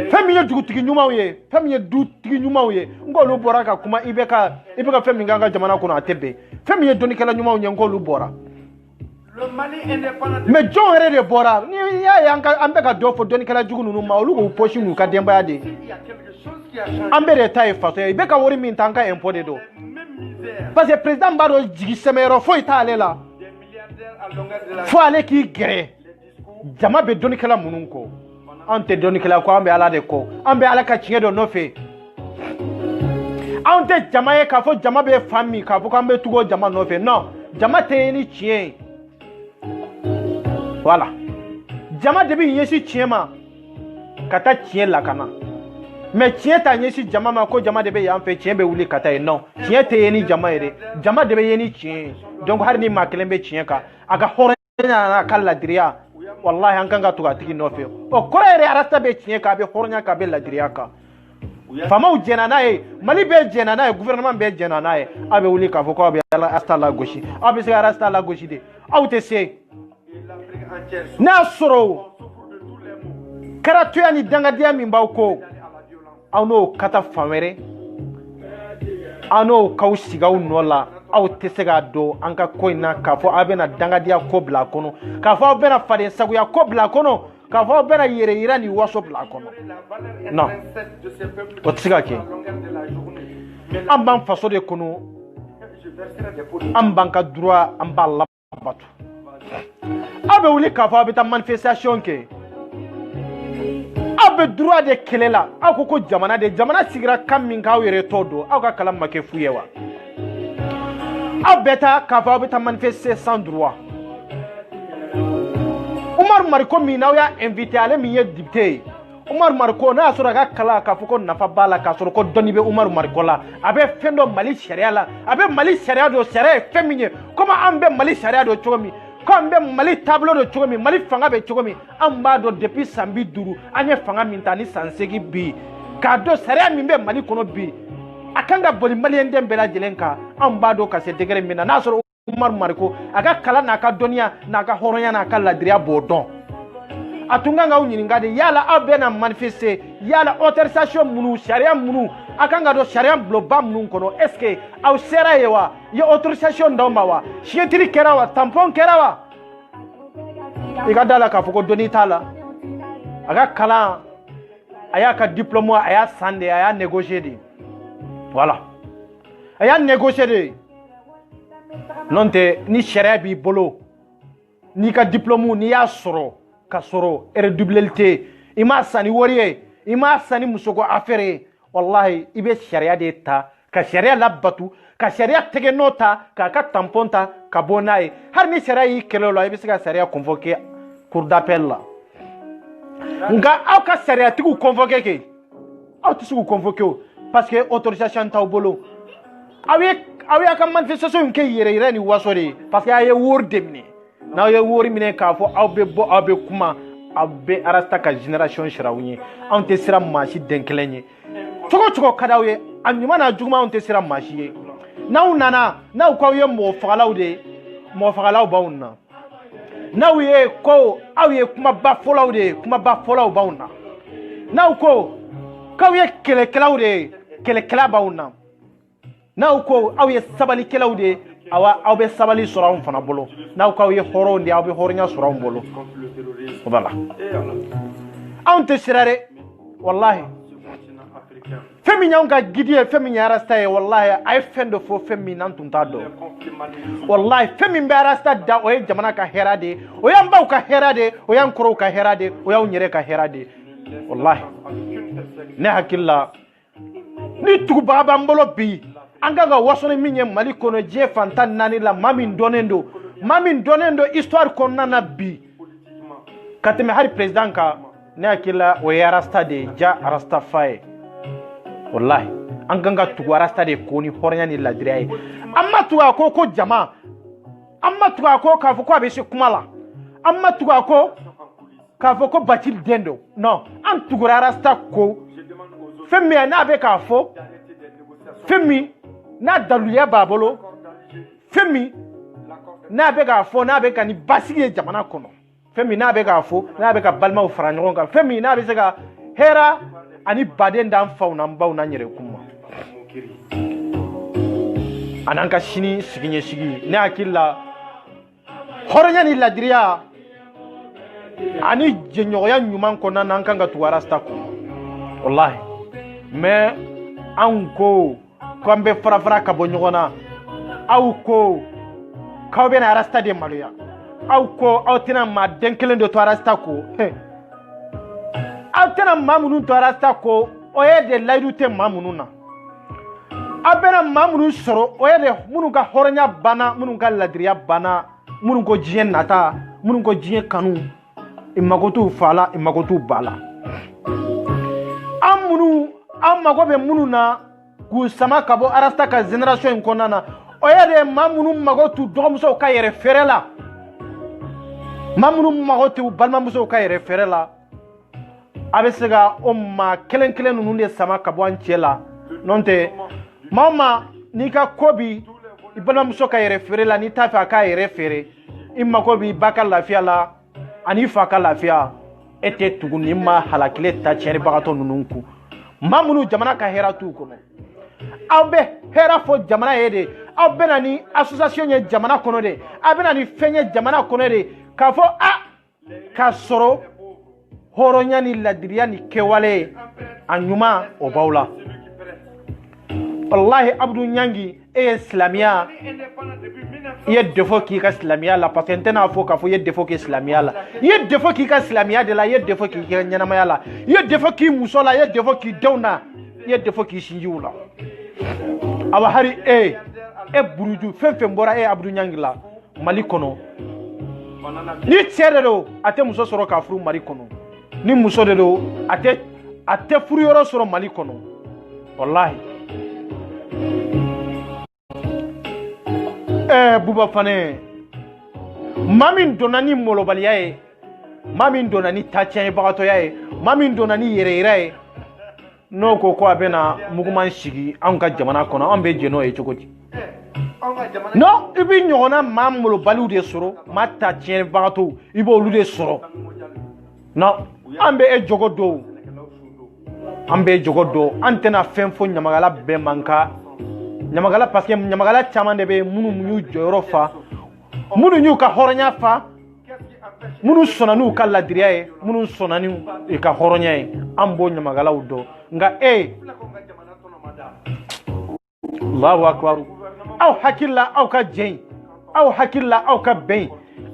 femi nye dugutigi nyuma uye femi nye dugutigi nyuma uye ngolu bora ka kuma ibeka femi nganga jamana kuna atebe femi nye doni kala nyuma uye ngolu bora le Mali indépendant mais John here de bora ni ya yanka ambeka dofo doni kala jugu nunu ma olu ko poshi nu ka demba ya de il y a quelque chose qui a changé ambere taye faso ibeka wori min tanka impôt de do même misère parce que président baro jigi semero fo ita ale la des milliardaires à longueur de la fo ale ki gere jama be doni kala munun ko ante doni kala ko ambe ala de ko ambe ala ka chinge do nofe ante jama ye ka fo jama be fami ka fo kambe tugo jama nofe non jama te ni chien voilà jama de bi yesi chien ma kata chien la kana mais chien ta yesi jama ma ko jama de be yan fe chien be wuli kata e non chien te ni jama ere jama de be yeni chien donc har ni ma kelembe chien ka aga hore na kala diriya wallahi an kanga tuga tigi nofe o korere arasta be chien ka be hornya ka be la diriya ka fama u jena na e mali be jena na e gouvernement be jena na e abe wuli ka fo ko be asta la gauche abe se arasta la gauche de awte se na soro karatu ya ni dangadia min baw ko awno kata famere ano kausiga unola aw tesega do anka koina kafo abena dangadia ko bla kono kafo abena fade saguya ko bla kono kafo abena yere irani waso bla kono non o tesega ke amban faso de kono amban ka droit amba labatu abe wuli kafo abeta manifestation ke abe droit de kelela akoko jamana sigira kam min ka yere todo aka kala make fuyewa abeta kafo abeta manifester sans droit Umar Mariko mina ya invité ale mi ye député Umar Mariko na sura ka kala kafo ko nafa bala ka sura ko doni be Umar Mariko la abe fendo Mali sharia la abe Mali sharia do sharia feminye comme ambe Mali sharia do chomi comme Mali tableau de chomi Mali fanga be chomi amba do depuis sambi duru anye fanga mintani sansegi bi ka do sharia mi be Mali kono bi akanga boli Mali ndem bela jelenka amba do ka se degere mina na sura Umar Mariko aga kala na ka donia na ka horonya na ka ladria bodon atunga nga unyininga de yala abena manifester yala autorisation munu sharia munu akanga do sharia bloba munu kono est-ce que aw sera yewa ye autorisation ndoma wa chietri kerawa tampon kerawa igadala ka foko doni tala aga kala aya ka diplôme aya sande aya négocier de voilà aya négocier de nonte ni sharia bi bolo ni ka diplôme ni ya soro ka soro redoublalité ima sani woriye ima sani musoko affaire wallahi ibe sharia de ta ka sharia labatu ka sharia tege nota ka tamponta ka bonaye har ni sharia yi kelolo ibe sika sharia convoquer cour d'appel la nga aw ka sharia tigu convoquer ke aw tigu convoquer parce que autorisation ta bolo awe ka manifestation ke yere ni wasore parce que aye wor demni na ye wori mine ka fo awbe bo awbe kuma awbe arasta ka generation shirawunye ante sira mashi denkelenye chogo kadawe anyuma na juma ante sira mashi na unana na ko ye mo fagalaw baunna na ye ko awe kuma ba folawde baunna na ko kawe kele baunna na ko awe sabali kelawde awa awbe sabali sorawon fana bolo na ko ye horo ndi awbe hornya sorawon bolo voilà ante sirare wallahi femi nyanga gidie femi nyarasta e wallahi ay fendo fo femi nantunta do wallahi femi mbarasta da o jamana ka herade o yamba ka herade o yan koro ka herade o yaw nyere ka herade wallahi ne hakilla ni tuba ba mbolo bi angaga wasone minye Mali kono je fantan nani la mamin donendo histoire konna na bi kateme hari president ka ne akila o ya rasta de ja rasta faye wallahi an ganga tugu rasta de ko ni hornya ni ladira ye amma tuga ko jama amma tuga ko ka fo ko be se kumala amma tuga ko ka fo ko batil dendo non an tugu rasta ko femi na be ka fo femi na daluya babolo femi na be ka fo na be ka ni basigi jamana kono femi na be ka fo na be ka balma fara ɲɔgɔn kan femi na be se ka hera ani baden dan faw na baw na nyere kuma anan ka sini siginye sigi ne akilla horonya ni ladiriya ani jenyoya nyuman kona nan kan ga tuwara sta ko wallahi mais an ko be fara ka bo nyogona aw ko kaw be na rasta de maluya aw ko aw tina ma den kelen de tuwara sta ko aw tina mamunu tuwara sta ko o ye de laydu te mamunu na abena mamunu soro o ye de munu ka horonya bana munu ka ladiriya bana munu ko jiyen nata munu ko jiyen kanu imagotu fala imagotu bala amunu amago be munu na ku sama kabo arasta ka generation konana o ye de mamunu magotu dogmuso ka yere ferela mamunu magotu balmamuso ka yere ferela abesega umma kelen nunu de sama kabo anchela nonte mama nika kobi balmamuso ka yere ferela ni tafa ka yere fere imma kobi bakal lafiya la ani fa ka lafiya ete tuguni ma halakile ta chere bagato nununku mamunu jamana ka hera tu kono awbe hera fo jamana yede awbe nani association ye jamana kono de abena ni fenye jamana kono de ka fo ka soro horonya ni ladiriya ni kewale anyuma o bawla wallahi abdu nyangi islamiya ye defo ki ka islamiya la parce que tena fo ka fo ye defo ki islamiya la ye defo ki ka islamiya de la ye defo ki nyanamaya la ye defo ki musola ye defo ki dawna ye defo ki shinjiwula awa hari buruju fem bora abdu nyangi la mali kono ni tiere do ate muso soro ka furu mali kono ni muso de do ate furu yoro soro mali kono wallahi buba fane mamin donani molobaliya ye mamin donani tacien bagato ye mamin donani yere no ko abena muguman sigi an ka jamana kono an be jeno ye cogoti no ibi nyona mam molobaliw de soro ma tacien bagato ibo olu de soro no an be jogodo antena fenfo nyamagala be manka nyamagala parce que nyamagala chaman de be munu munyu joro fa munu nyu ka horonya fa munu sonanu ka ladiriya ye munu sonanu e ka horonya ye ambo nyamagala udo nga Allahu akbar aw hakilla aw ka jeng aw hakilla aw ka ben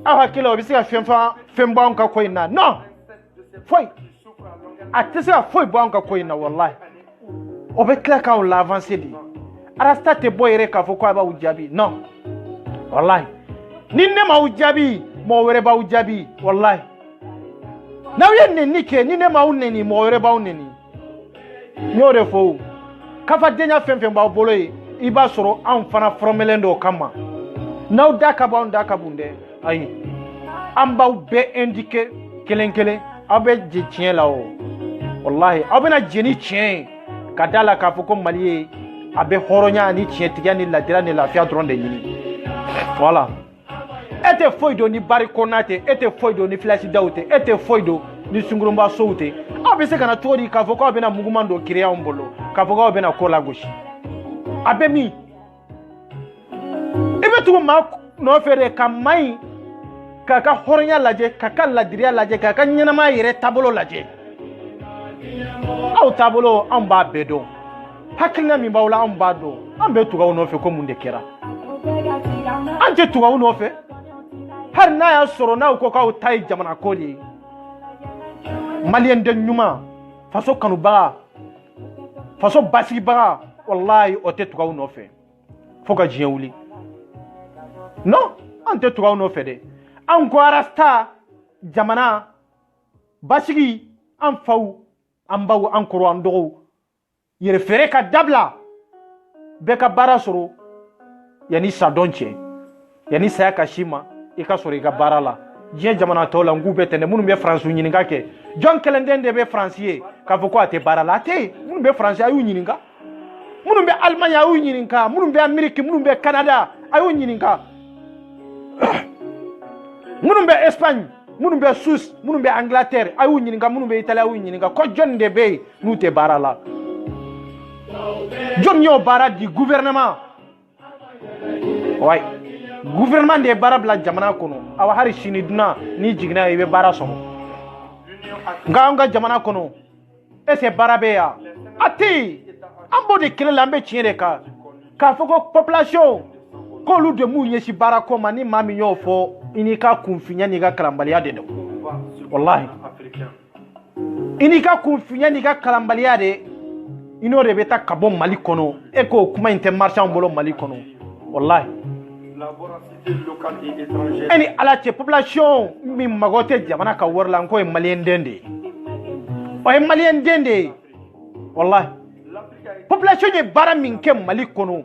aw hakilla obisi ka femba on ka koina no foi atesa foi bo on ka koina wallahi obekla ka on l'avancer di arasta te boyere ka fo ko aba ujabi non wallahi ninne ma ujabi mo were ba ujabi wallahi na wi nenni ke ninne ma uneni mo were ba uneni nyore fo ka fa denya femfem ba boloyi iba soro an fana fromelendo kama na udaka ba undaka bunde ayi amba be indiquer kelenkele abe jitien la o wallahi abena jeni chien kadala ka fo ko maliye abe horonya ni tietiga ni ladira ni lafia dron de yini voilà ete foido ni barikonate ete foido ni flash daute ete foido ni sungurumba soute abe se kana tori ka foko abe na mugumando kiria ombolo ka foko abe na kola goshi abe mi ebe tu ma no fere kamai kaka horonya laje kaka ladira laje kaka nyana ma yire tabolo laje au tabolo amba bedo hakilna mi bawla an bado an be tuga wono fe ko munde kera an je tuga wono fe har na ya soro na ko ka tai jamana ko di malien de nyuma faso kanu ba faso basi ba wallahi o te tuga wono fe foka jiyan wuli non an te tuga wono fe de an ko arasta jamana basigi an faw an baw an kɔrɔ an dɔgɔw yɛrɛ fɛrɛ ka dabila bɛɛ ka baara sɔrɔ yanni sadɔn cɛ yanni saya ka si ma i ka sɔrɔ i ka baara la diɲɛ jamana tɔw la n k'u bɛ tɛnɛ minnu bɛ faransi ɲininka kɛ jɔn kelenden de bɛ faransi ye k'a fɔ ko a tɛ baara la a tɛ minnu bɛ faransi a y'u ɲininka minnu bɛ alimaɲi a y'u ɲininka minnu bɛ ameriki minnu bɛ kanada a y'u ɲininka minnu bɛ espagne minnu bɛ suisse minnu bɛ angleterre a y'u ɲininka minnu bɛ italie a y'u ɲininka ko jɔn de bɛ yen n'u tɛ baara la jɔn y'o baara di gouvernement ouais gouvernement de ye baara bila jamana kɔnɔ awa hari sini duna ni jiginna i bɛ baara sɔrɔ nka an ka jamana kɔnɔ est ce que baara bɛ yan a tɛ yen an b'o de kɛlɛ la an bɛ tiɲɛ de kan k'a fɔ ko population k'olu de m'u ɲɛsin baara ko ma ni maa min y'o fɔ i n'i ka kunfinya n'i ka kalanbaliya de don walahi i n'i ka kunfinya n'i ka kalanbaliya de i n'o de bɛ taa ka bɔ mali kɔnɔ e k'o kuma in tɛ marché an bolo mali kɔnɔ walahi e ni ala cɛ population min mago tɛ jamana ka wari la n k'o ye maliyɛn den de ye o ye maliyɛn den de ye walahi population ye baara min kɛ mali kɔnɔ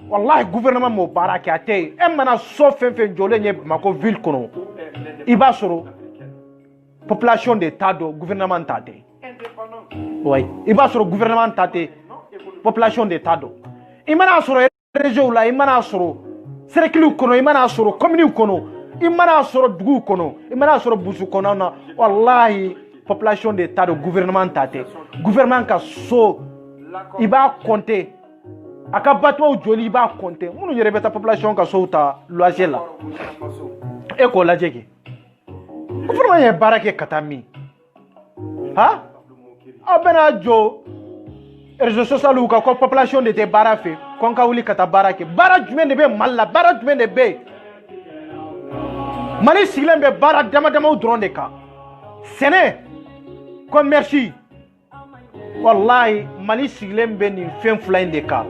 wallahi gouvernement m'o baara kɛ a tɛ yen e mana so fɛn fɛn jɔlen ye Bamako ville kɔnɔ i b'a sɔrɔ population de t'a dɔn gouvernement ta tɛ oui i b'a sɔrɔ gouvernement ta tɛ population de t'a dɔn i mana sɔrɔ région la i mana sɔrɔ cercle kɔnɔ i mana sɔrɔ commune kɔnɔ i mana sɔrɔ dugu kɔnɔ i mana sɔrɔ busu kɔnɔ na wallahi population de t'a dɔn gouvernement ta tɛ gouvernement ka so i b'a compter a ka bâtiment joli i b'a compter minnu yɛrɛ bɛ taa population ka sow ta loyer la e k'o lajɛ kɛ gouvernement ye baara kɛ ka taa min ha aw bɛna jɔ réseaux sociaux kan ko population de tɛ baara fɛ ko n ka wuli ka taa baara kɛ baara jumɛn de bɛ mali la baara jumɛn de bɛ yen mali sigilen bɛ baara dama damaw dɔrɔn de kan sɛnɛ commerce wallahi mali sigilen bɛ nin fɛn fila in de kan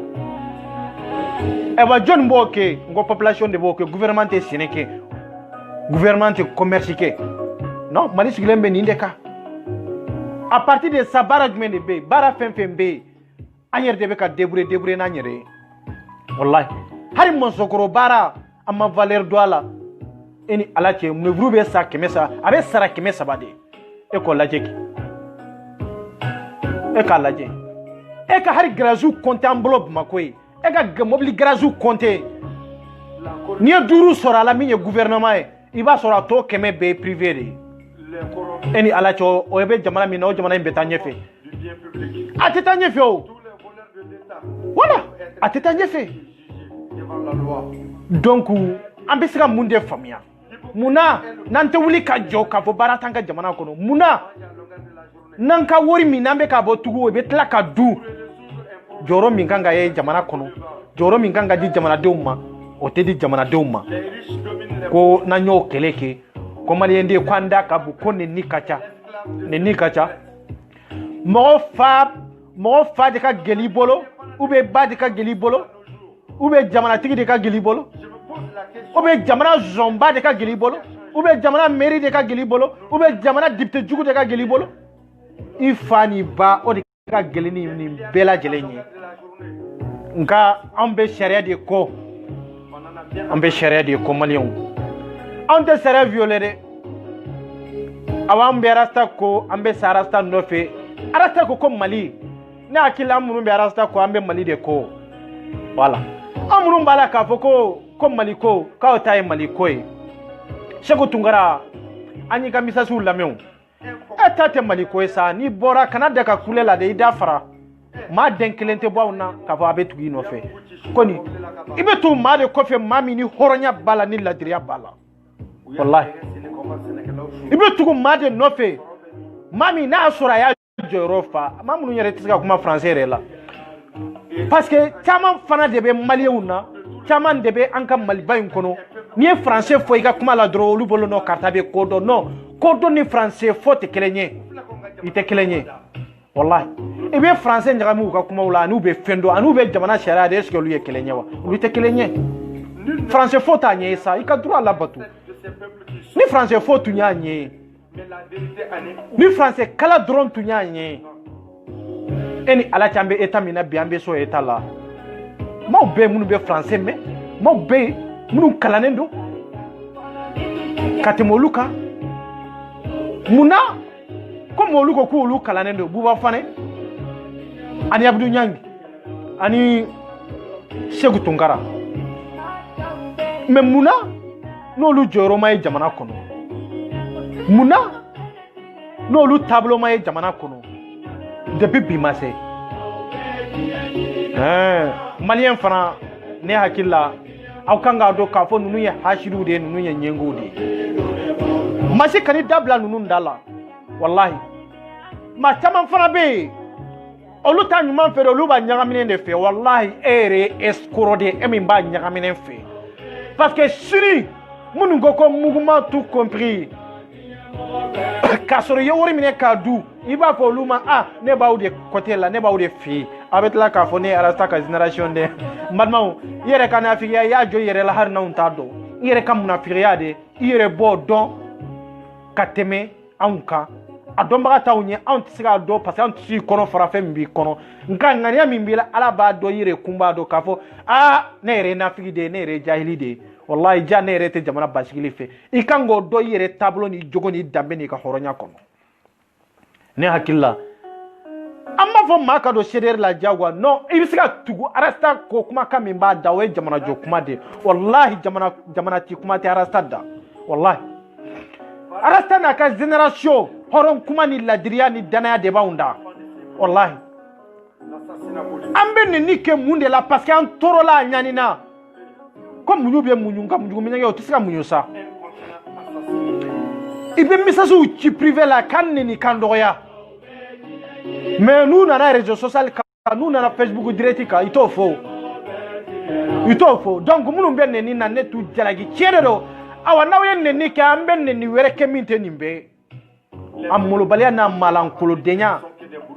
wa jɔn b'o kɛ n ko population de b'o kɛ gouvernement tɛ sɛnɛ kɛ gouvernement tɛ commerce kɛ non mali sigilen bɛ nin de kan à partir de ça baara jumɛn de bɛ yen baara fɛn fɛn bɛ yen an yɛrɛ de bɛ ka débrouiller n'an yɛrɛ ye wallahi hali mɔnsɔnkɔrɔ baara a ma valeur dɔn a la e ni ala cɛ mɛburu bɛ sa 100 a bɛ sara 300 de e k'o lajɛ kɛ e k'a lajɛ e ka hali garage compter an bolo Bamako ye e ka mobili garage compter n'i ye 5 sɔrɔ a la min ye gouvernement ye i b'a sɔrɔ a tɔ 100 bɛɛ ye privé de ye e ni ala cɛ o bɛ jamana min na o jamana in bɛ taa ɲɛfɛ a tɛ taa ɲɛfɛ o voilà a tɛ taa ɲɛfɛ donc an bɛ se ka mun de faamuya munna n'an tɛ wuli ka jɔ k'a fɔ baara t'an ka jamana kɔnɔ munna n'an ka wari min n'an bɛ k'a bɔ tugun o bɛ tila ka dun jɔyɔrɔ min kan ka ye jamana kɔnɔ jɔyɔrɔ min kan ka di jamanadenw ma o tɛ di jamanadenw ma ko n'an y'o kɛlɛ kɛ ko maliyɛnden ko an da ka bon ko nin ni ka ca nin ni ka ca mɔgɔ fa de ka gɛlɛ i bolo ou bien ba de ka gɛlɛ i bolo ou bien jamanatigi de ka gɛlɛ i bolo ou bien jamana zɔnba de ka gɛlɛ i bolo ou bien jamana mairie de ka gɛlɛ i bolo ou bien jamana député jugu de ka gɛlɛ i bolo i fa ni ba o de ka gɛlɛ ni nin bɛɛ lajɛlen ye nka an bɛ sariya de kɔ an bɛ sariya de kɔ maliyɛnw an tɛ sariya violer dɛ awa an bɛ rasta ko an bɛ sa rasta nɔfɛ rasta ko mali ne hakili an minnu bɛ rasta ko an bɛ mali de ko voilà an minnu b'a la k'a fɔ ko mali ko k'aw ta ye mali ko ye Seku Tunkara an y'i ka message lamɛn e ta tɛ mali ko ye sa n'i bɔra kana da ka kule la de i da fara maa den kelen tɛ bɔ aw na k'a fɔ a bɛ tugu i nɔfɛ kɔni i bɛ to maa de kɔfɛ maa min ni hɔrɔnya b'a la ni ladiriya b'a la wallahi i bɛ tugu maa de nɔfɛ maa min n'a sɔrɔ a y'a jɔyɔrɔ fa maa minnu yɛrɛ tɛ se ka kuma français yɛrɛ la parce que caman fana de bɛ maliyɛnw na caman de bɛ an ka maliba in kɔnɔ n'i ye français fɔ i ka kuma la dɔrɔn olu bolo nɔ karisa bɛ ko dɔn non ko dɔn ni français fɔ tɛ kelen ye i tɛ kelen ye wallahi i bɛ français ɲagami u ka kumaw la an'u bɛ fɛn dɔn an'u bɛ jamana sariya de est ce que olu ye kelen ye wa olu tɛ kelen ye français fɔ t'a ɲɛ ye sa i ka droit labato ni français fɔ tun y'a ɲɛ ye Mais la vérité en est où? Ni français kala dron tunya nye. Eni ala chambe eta mina biambe so eta la. Mau be munu be français me. Mau be munu kalanendo. Katemoluka. Muna ko moluko ko lu kalanendo buba fane. Ani Abdou Nyangi. Ani Segu Tungara. Mais muna n'olu jɔyɔrɔ ma ye jamana kɔnɔ. Muna n'olu taabolo ma ye jamana kɔnɔ. Depuis bi ma se. Maliyɛn fana ne hakili la aw kan k'a dɔn k'a fɔ ninnu ye hasidiw de ye ninnu ye ɲɛngow de ye. Ma se ka ni dabila ninnu da la walahi. Maa caman fana bɛ yen olu ta ɲuman feere olu b'a ɲagaminen de fɛ walahi e yɛrɛ ye escroc de ye e min b'a ɲagaminen fɛ. Parce que sini minnu ko ko mouvement tout compris k'a sɔrɔ i ye wari minɛ k'a du i b'a fɔ olu ma ne b'aw de côté la ne b'aw de fɛ yen a bɛ tila k'a fɔ ne ye Arasta ka génération de n balimaw i yɛrɛ ka nafigiya i y'a jɔ i yɛrɛ la hali n'anw t'a dɔn i yɛrɛ ka munafigiya de i yɛrɛ b'o dɔn ka tɛmɛ anw kan a dɔnbaga t'anw ye anw tɛ se k'a dɔn parce que anw tɛ se kɔnɔ fara fɛn min b'i kɔnɔ nka ŋaniya min b'i la ala b'a dɔn i yɛrɛ kun b'a dɔn k'a fɔ ne yɛrɛ ye nafigi de ye ne yɛrɛ ye jahili de ye wallahi ja ne yɛrɛ tɛ jamana basigili fɛ i kan k'o dɔn i yɛrɛ taabolo ni jogo ni danbe n'i ka hɔrɔnya kɔnɔ ne hakili la an b'a fɔ maa ka don CDR la jagoya non i bɛ se ka tugu Arasta ko kumakan min b'a da o ye jamana jɔ kuma de ye wallahi jamana ti kuma tɛ Arasta da wallahi Arasta n'a ka génération hɔrɔn kuma ni ladiriya ni danaya de b'anw da wallahi an bɛ nin kɛ mun de la parce que an tɔɔrɔla a ɲanina ko muɲu bɛ muɲu nka muɲugu minɛnkɛ o tɛ se ka muɲu sa i bɛ messages ci privé la kan neni kan dɔgɔya mais n'u nana réseau social kan n'u nana Facebook direct kan i t'o fɔ donc minnu bɛ neni na ne t'u jalaki tiɲɛ de don awa n'aw ye neni kɛ an bɛ neni wɛrɛ kɛ min tɛ nin bɛɛ a malobaliya n'a malankolodenya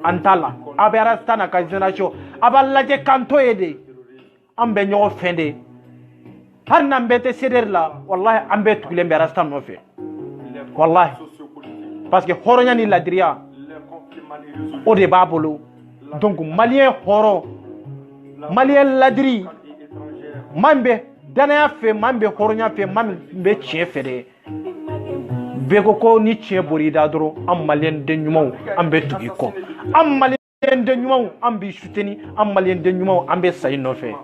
an t'a la a bɛ Arasta n'a ka génération a b'a lajɛ k'an to ye de an bɛ ɲɔgɔn fɛ de hali n'an bɛɛ tɛ CDR la wallahi an bɛɛ tugulen bɛ Arasta nɔfɛ wallahi parce que hɔrɔnya ni ladiriya o de b'a bolo donc maliyɛn hɔrɔn maliyɛn ladiri maa min bɛ danaya fɛ maa min bɛ hɔrɔnya fɛ maa min bɛ tiɲɛ fɛ dɛ bɛɛ ko ni tiɲɛ bɔr'i da dɔrɔn an maliyɛn den ɲumanw an bɛ tugu i kɔ an maliyɛn den ɲumanw an b'i soutenir an maliyɛn den ɲumanw an bɛ sa i nɔfɛ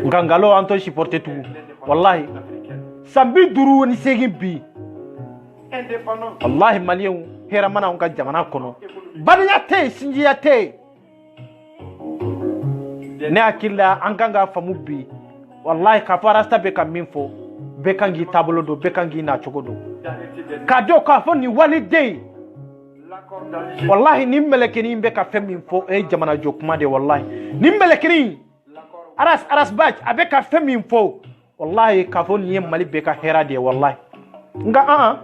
nka nkalon an t'o supporter tugun wallahi san 58 bi wallahi maliyɛnw hɛrɛ mana anw ka jamana kɔnɔ badenya tɛ yen sinjiya tɛ yen ne hakili la an kan ka faamu bi wallahi k'a fɔ Arasta bɛ ka min fɔ bɛɛ kan k'i taabolo dɔn bɛɛ kan k'i nacogo dɔn k'a dɔn k'a fɔ nin waliden wallahi nin mɛlɛkɛnin bɛ ka fɛn min fɔ o ye jamana jɔ kuma de ye wallahi nin mɛlɛkɛnin Arasbach a bɛ ka fɛn min fɔ wallahi k'a fɔ nin ye Mali bɛɛ ka hɛrɛ de ye wallahi nka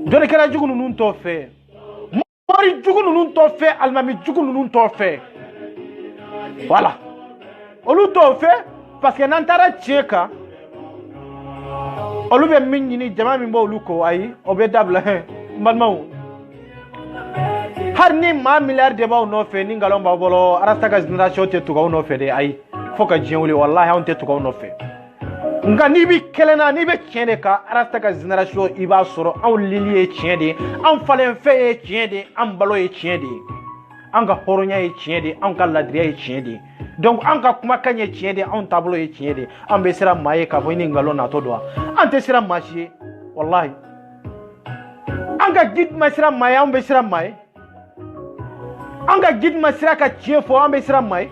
jɔnnikɛla jugu ninnu t'o fɛ mɔri jugu ninnu t'o fɛ alimami jugu ninnu t'o fɛ voilà olu t'o fɛ parce que n'an taara tiɲɛ kan olu bɛ min ɲini jama min b'olu kɔ ayi o bɛ dabila n balimaw hali ni maa miliyari de b'aw nɔfɛ ni nkalon b'aw bolo Arasta ka génération tɛ tugu aw nɔfɛ de ayi fo ka diɲɛ wuli wallahi anw tɛ tugu aw nɔfɛ nka n'i bɛ kɛlɛ na n'i bɛ tiɲɛ de kan Arasta ka génération i b'a sɔrɔ anw lili ye tiɲɛ de ye anw falenfɛn ye tiɲɛ de ye an balo ye tiɲɛ de ye an ka hɔrɔnya ye tiɲɛ de ye anw ka ladiriya ye tiɲɛ de ye donc an ka kumakan ye tiɲɛ de ye anw taabolo ye tiɲɛ de ye an bɛ siran maa ye k'a fɔ i ni nkalon natɔ don wa an tɛ siran maa si ye wallahi an ka guide ma siran maa ye an bɛ siran maa ye an ka guide ma sira ka tiɲɛ fɔ an bɛ siran maa ye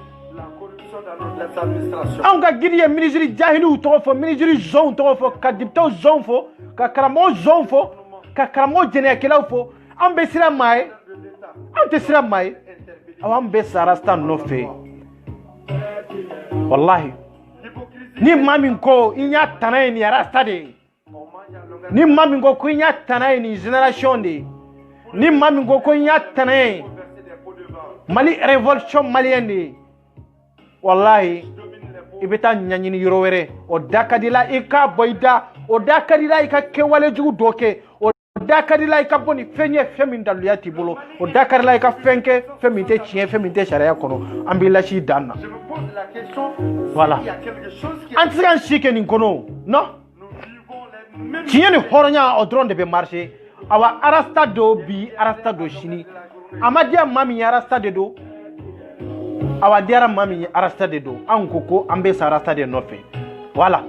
an ka guide ye ministre jahiliw tɔgɔ fɔ ministre zɔnw tɔgɔ fɔ ka députés zɔnw fɔ ka karamɔgɔ zɔnw fɔ ka karamɔgɔ jɛnɛyakɛlaw fɔ an bɛ siran maa ye an tɛ siran maa ye awa an bɛ sa Arasta nɔfɛ wallahi ni maa min ko i y'a tana ye nin Arasta de ye ni maa min ko i y'a tana ye nin génération de ye ni maa min ko i y'a tana ye Mali révolution malienne de ye wallahi i bɛ taa ɲɛɲini yɔrɔ wɛrɛ o da ka di la i k'a bɔ i da o da ka di la i ka kɛwale jugu dɔ kɛ dakari la ka boni fenye femi ndaluya ti bolo o dakari la ka fenke femi te chien femi te sharia kono ambila shi danna Je me pose la question, voilà il y a quelque chose qui antigan shike ni kono no nous vivons les mêmes chien ni horonya o drone de be marché awa arasta do bi arasta do shini amadia mami arasta de do awa diara mami arasta de do an koko ambe sa arasta de nofe voilà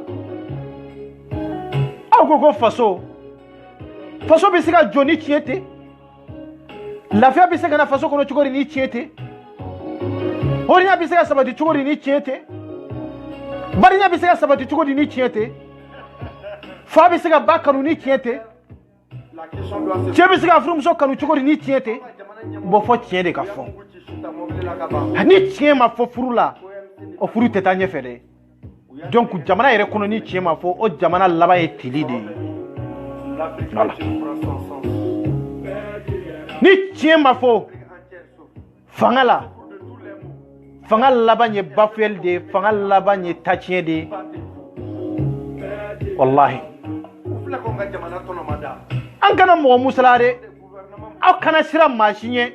an koko faso be se ka joni tiete lafiya be se ka na faso kono chugori ni tiete horinya be se ka sabati chugori ni tiete barinya be se ka sabati chugori ni tiete fa be se ka bakanu ni tiete la question doit se cɛ bɛ se ka furumuso kanu cogo di ni tiɲɛ tɛ bɔ fɔ tiɲɛ de ka fɔ ni tiɲɛ ma fɔ furu la o furu tɛ taa ɲɛfɛ dɛ donc jamana yɛrɛ kɔnɔ ni tiɲɛ ma fɔ o jamana laban ye tili de ye voilà ni tiɲɛ ma fɔ fanga la fanga laban ye bafuyɛli de ye fanga laban ye tatiɲɛ de ye wallahi an kana mɔgɔ musala dɛ aw kana siran maa si ɲɛ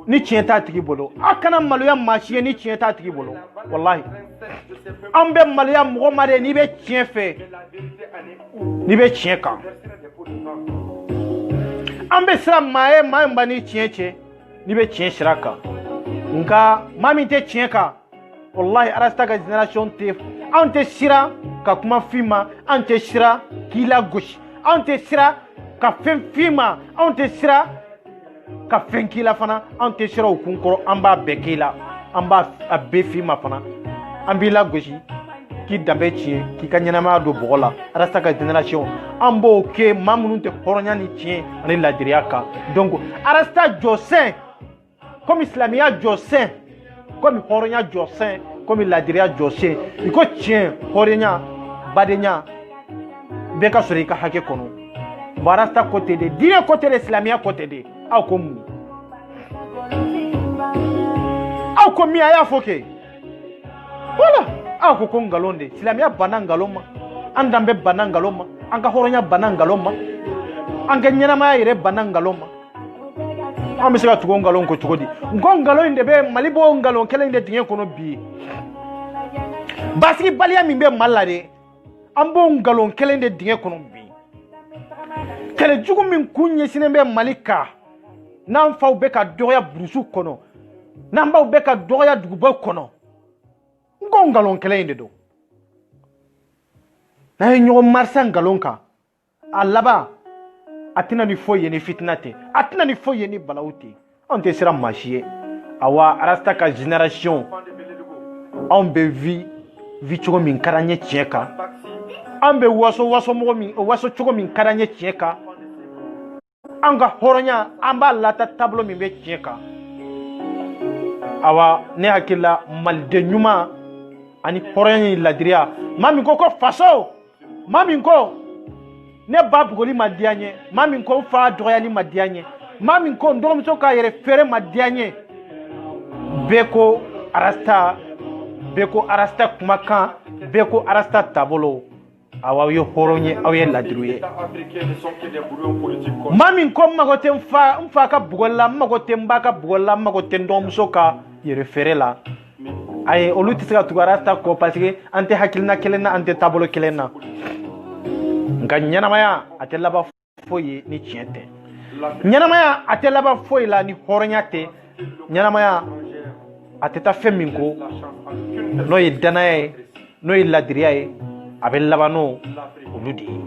ni tiɲɛ t'a tigi bolo aw kana maloya maa si ye ni tiɲɛ t'a tigi bolo wallahi an bɛ maloya mɔgɔ ma de n'i bɛ tiɲɛ fɛ n'i bɛ tiɲɛ kan an bɛ siran maa ye maa min b'a ni tiɲɛ cɛ n'i bɛ tiɲɛ sira kan nka maa min tɛ tiɲɛ kan wallahi arasta ka génération tɛ anw tɛ siran ka kuma f'i ma anw tɛ siran k'i lagosi anw tɛ siran ka fɛn f'i ma anw tɛ siran ka fɛn k'i la fana anw tɛ siran o kun kɔrɔ an b'a bɛɛ k'i la an b'a a bɛɛ f'i ma fana an b'i lagosi k'i danbe tiɲɛ k'i ka ɲɛnamaya don bɔgɔ la arasta ka génération an b'o kɛ maa minnu tɛ hɔrɔnya ni tiɲɛ ani ladiriya kan donc arasta jɔsen komi silamɛya jɔsen komi hɔrɔnya jɔsen komi ladiriya jɔsen i ko tiɲɛ hɔrɔnya badenya bɛɛ ka sɔrɔ i ka hakɛ kɔnɔ barasta côté de diinɛ côté de silamɛya côté de aw ko mun aw ko min a y'a fɔ kɛ voilà aw ko ngalon de silamɛya banna ngalon ma an danbe banna ngalon ma an ka hɔrɔnya banna ngalon ma an ka ɲɛnamaya yɛrɛ banna ngalon ma an bɛ se ka tugu ngalon ko cogo di n ko ngalon in de bɛ mali b'o ngalon kelen de dingɛ kɔnɔ bi basigibaliya min bɛ mali la de an b'o ngalon kelen de dingɛ kɔnɔ bi kɛlɛ jugu min kun ɲɛsinnen bɛ mali kan n'an faw bɛ ka dɔgɔya burusu kɔnɔ n'an baw bɛ ka dɔgɔya dugubaw kɔnɔ n ko ngalon kelen in de don n'an ye ɲɔgɔn marisa ngalon kan a laban a tɛna ni foyi ye ni fitina tɛ a tɛna ni foyi ye ni balawu tɛ anw tɛ siran maa si ye awa arasta ka génération anw bɛ vi cogo min ka d'an ye tiɲɛ kan an bɛ waso cogo min ka d'an ye tiɲɛ kan an ka hɔrɔnya an b'a lata taabolo min bɛ tiɲɛ kan awa ne hakili la maliden ɲuman ani hɔrɔnya ni ladiriya maa min ko faso maa min ko ne ba bugɔli ma diya n ye maa min ko n fa dɔgɔyali ma diya n ye maa min ko n dɔgɔmuso ka yɛrɛ feere ma diya n ye bɛɛ ko arasta kumakan bɛɛ ko arasta taabolo aw ye hɔrɔn ye aw ye ladiriw ye maa min ko n mago tɛ n fa ka bugɔli la n mago tɛ n ba ka bugɔli la n mago tɛ n dɔgɔmuso ka yɛrɛ feere la ayi olu tɛ se ka tugu arasta kɔ parce que an tɛ hakilina kelen na an tɛ taabolo kelen na nka ɲɛnamaya a tɛ laban foyi ye ni tiɲɛ tɛ ɲɛnamaya a tɛ laban foyi la ni hɔrɔnya tɛ ɲɛnamaya a tɛ taa fɛn min ko n'o ye danaya ye n'o ye ladiriya ye a bɛ laban n'o olu de ye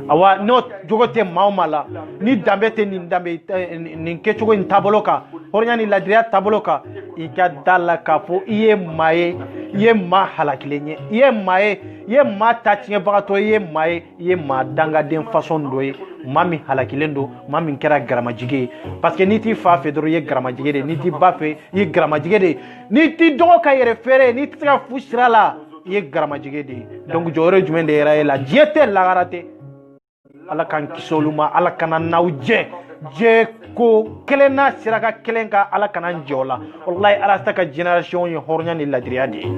awa n'o jogo tɛ maa o maa la ni danbe tɛ nin kɛcogo in taabolo kan hɔrɔnya ni ladiriya taabolo kan i ka da la k'a fɔ i ye maa ye i ye maa halakilen ye i ye maa ye i ye maa ta tiɲɛbagatɔ i ye maa ye i ye maa dangaden façon dɔ ye maa min halakilen don maa min kɛra garamajige ye parce que n'i t'i fa fɛ dɔrɔn i ye garamajige de n'i t'i ba fɛ i ye garamajige de n'i t'i dɔgɔ ka yɛrɛ feere n'i tɛ se ka fu sira la i ye garamajige de donc jɔyɔrɔ jumɛn de yɛrɛ ye la diɲɛ tɛ lagara tɛ ala k'an kisi olu ma ala kana n'aw jɛ ko kelen n'a siraka kelen kan ala kana n jɛ o la wallahi ala ta ka génération ye hɔrɔnya ni ladiriya de ye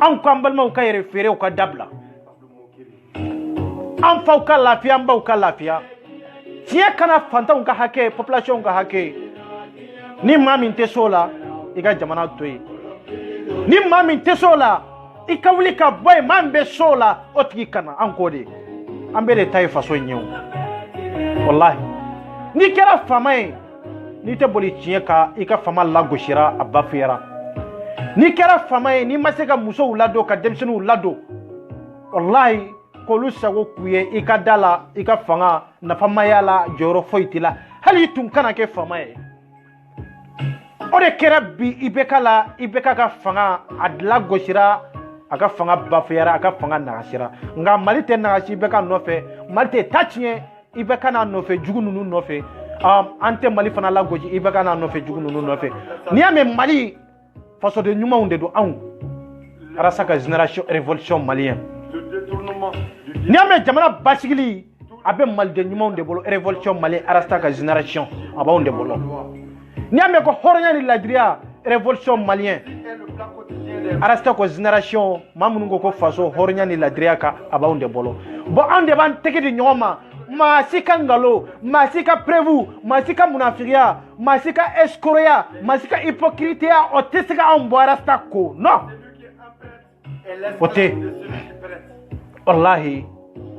an ko an balimaw ka yɛrɛ feere u ka dabila an faw ka lafiya an baw ka lafiya tiɲɛ kana fantanw ka hakɛ population ka hakɛ ni maa min tɛ so la i ka jamana to yen ni maa min tɛ so la i ka wuli ka bɔ yen maa min bɛ so la o tigi kana an k'o de an bɛɛ de ta ye faso in ye o walahi n'i kɛra faama ye n'i tɛ boli tiɲɛ kan i ka faama lagosira a bafuyara n'i kɛra faama ye n'i ma se ka musow ladon ka denmisɛnninw ladon walahi k'olu sago k'u ye i ka da la i ka fanga nafamaya la jɔyɔrɔ foyi t'i la hali i tun kana kɛ faama ye o de kɛra bi IBK la IBK ka fanga a lagosira a ka fanga bafuyara a ka fanga nagasira nka Mali tɛ nagasi IBK nɔfɛ Mali tɛ ta tiɲɛ IBK n'a nɔfɛ jugu ninnu nɔfɛ an tɛ Mali fana lagosi IBK n'a nɔfɛ jugu ninnu nɔfɛ n'i y'a mɛn Mali fasoden ɲumanw de don anw arasa ka génération révolution malien n'i y'a mɛn jamana basigili a bɛ maliden ɲumanw de bolo révolution malien arasa ka génération a b'anw de bolo n'i y'a mɛn ko hɔrɔnya ni ladiriya révolution malien arasta ko génération maa minnu ko faso hɔrɔnya ni ladiriya ka a b'anw de bolo bon anw de b'an tɛgɛ di ɲɔgɔn ma maa si ka ngalo maa si ka prévu maa si ka munafigiya maa si ka escroqueya maa si ka hypocriteya o tɛ se ka anw bɔ arasta ko non o tɛ wallahi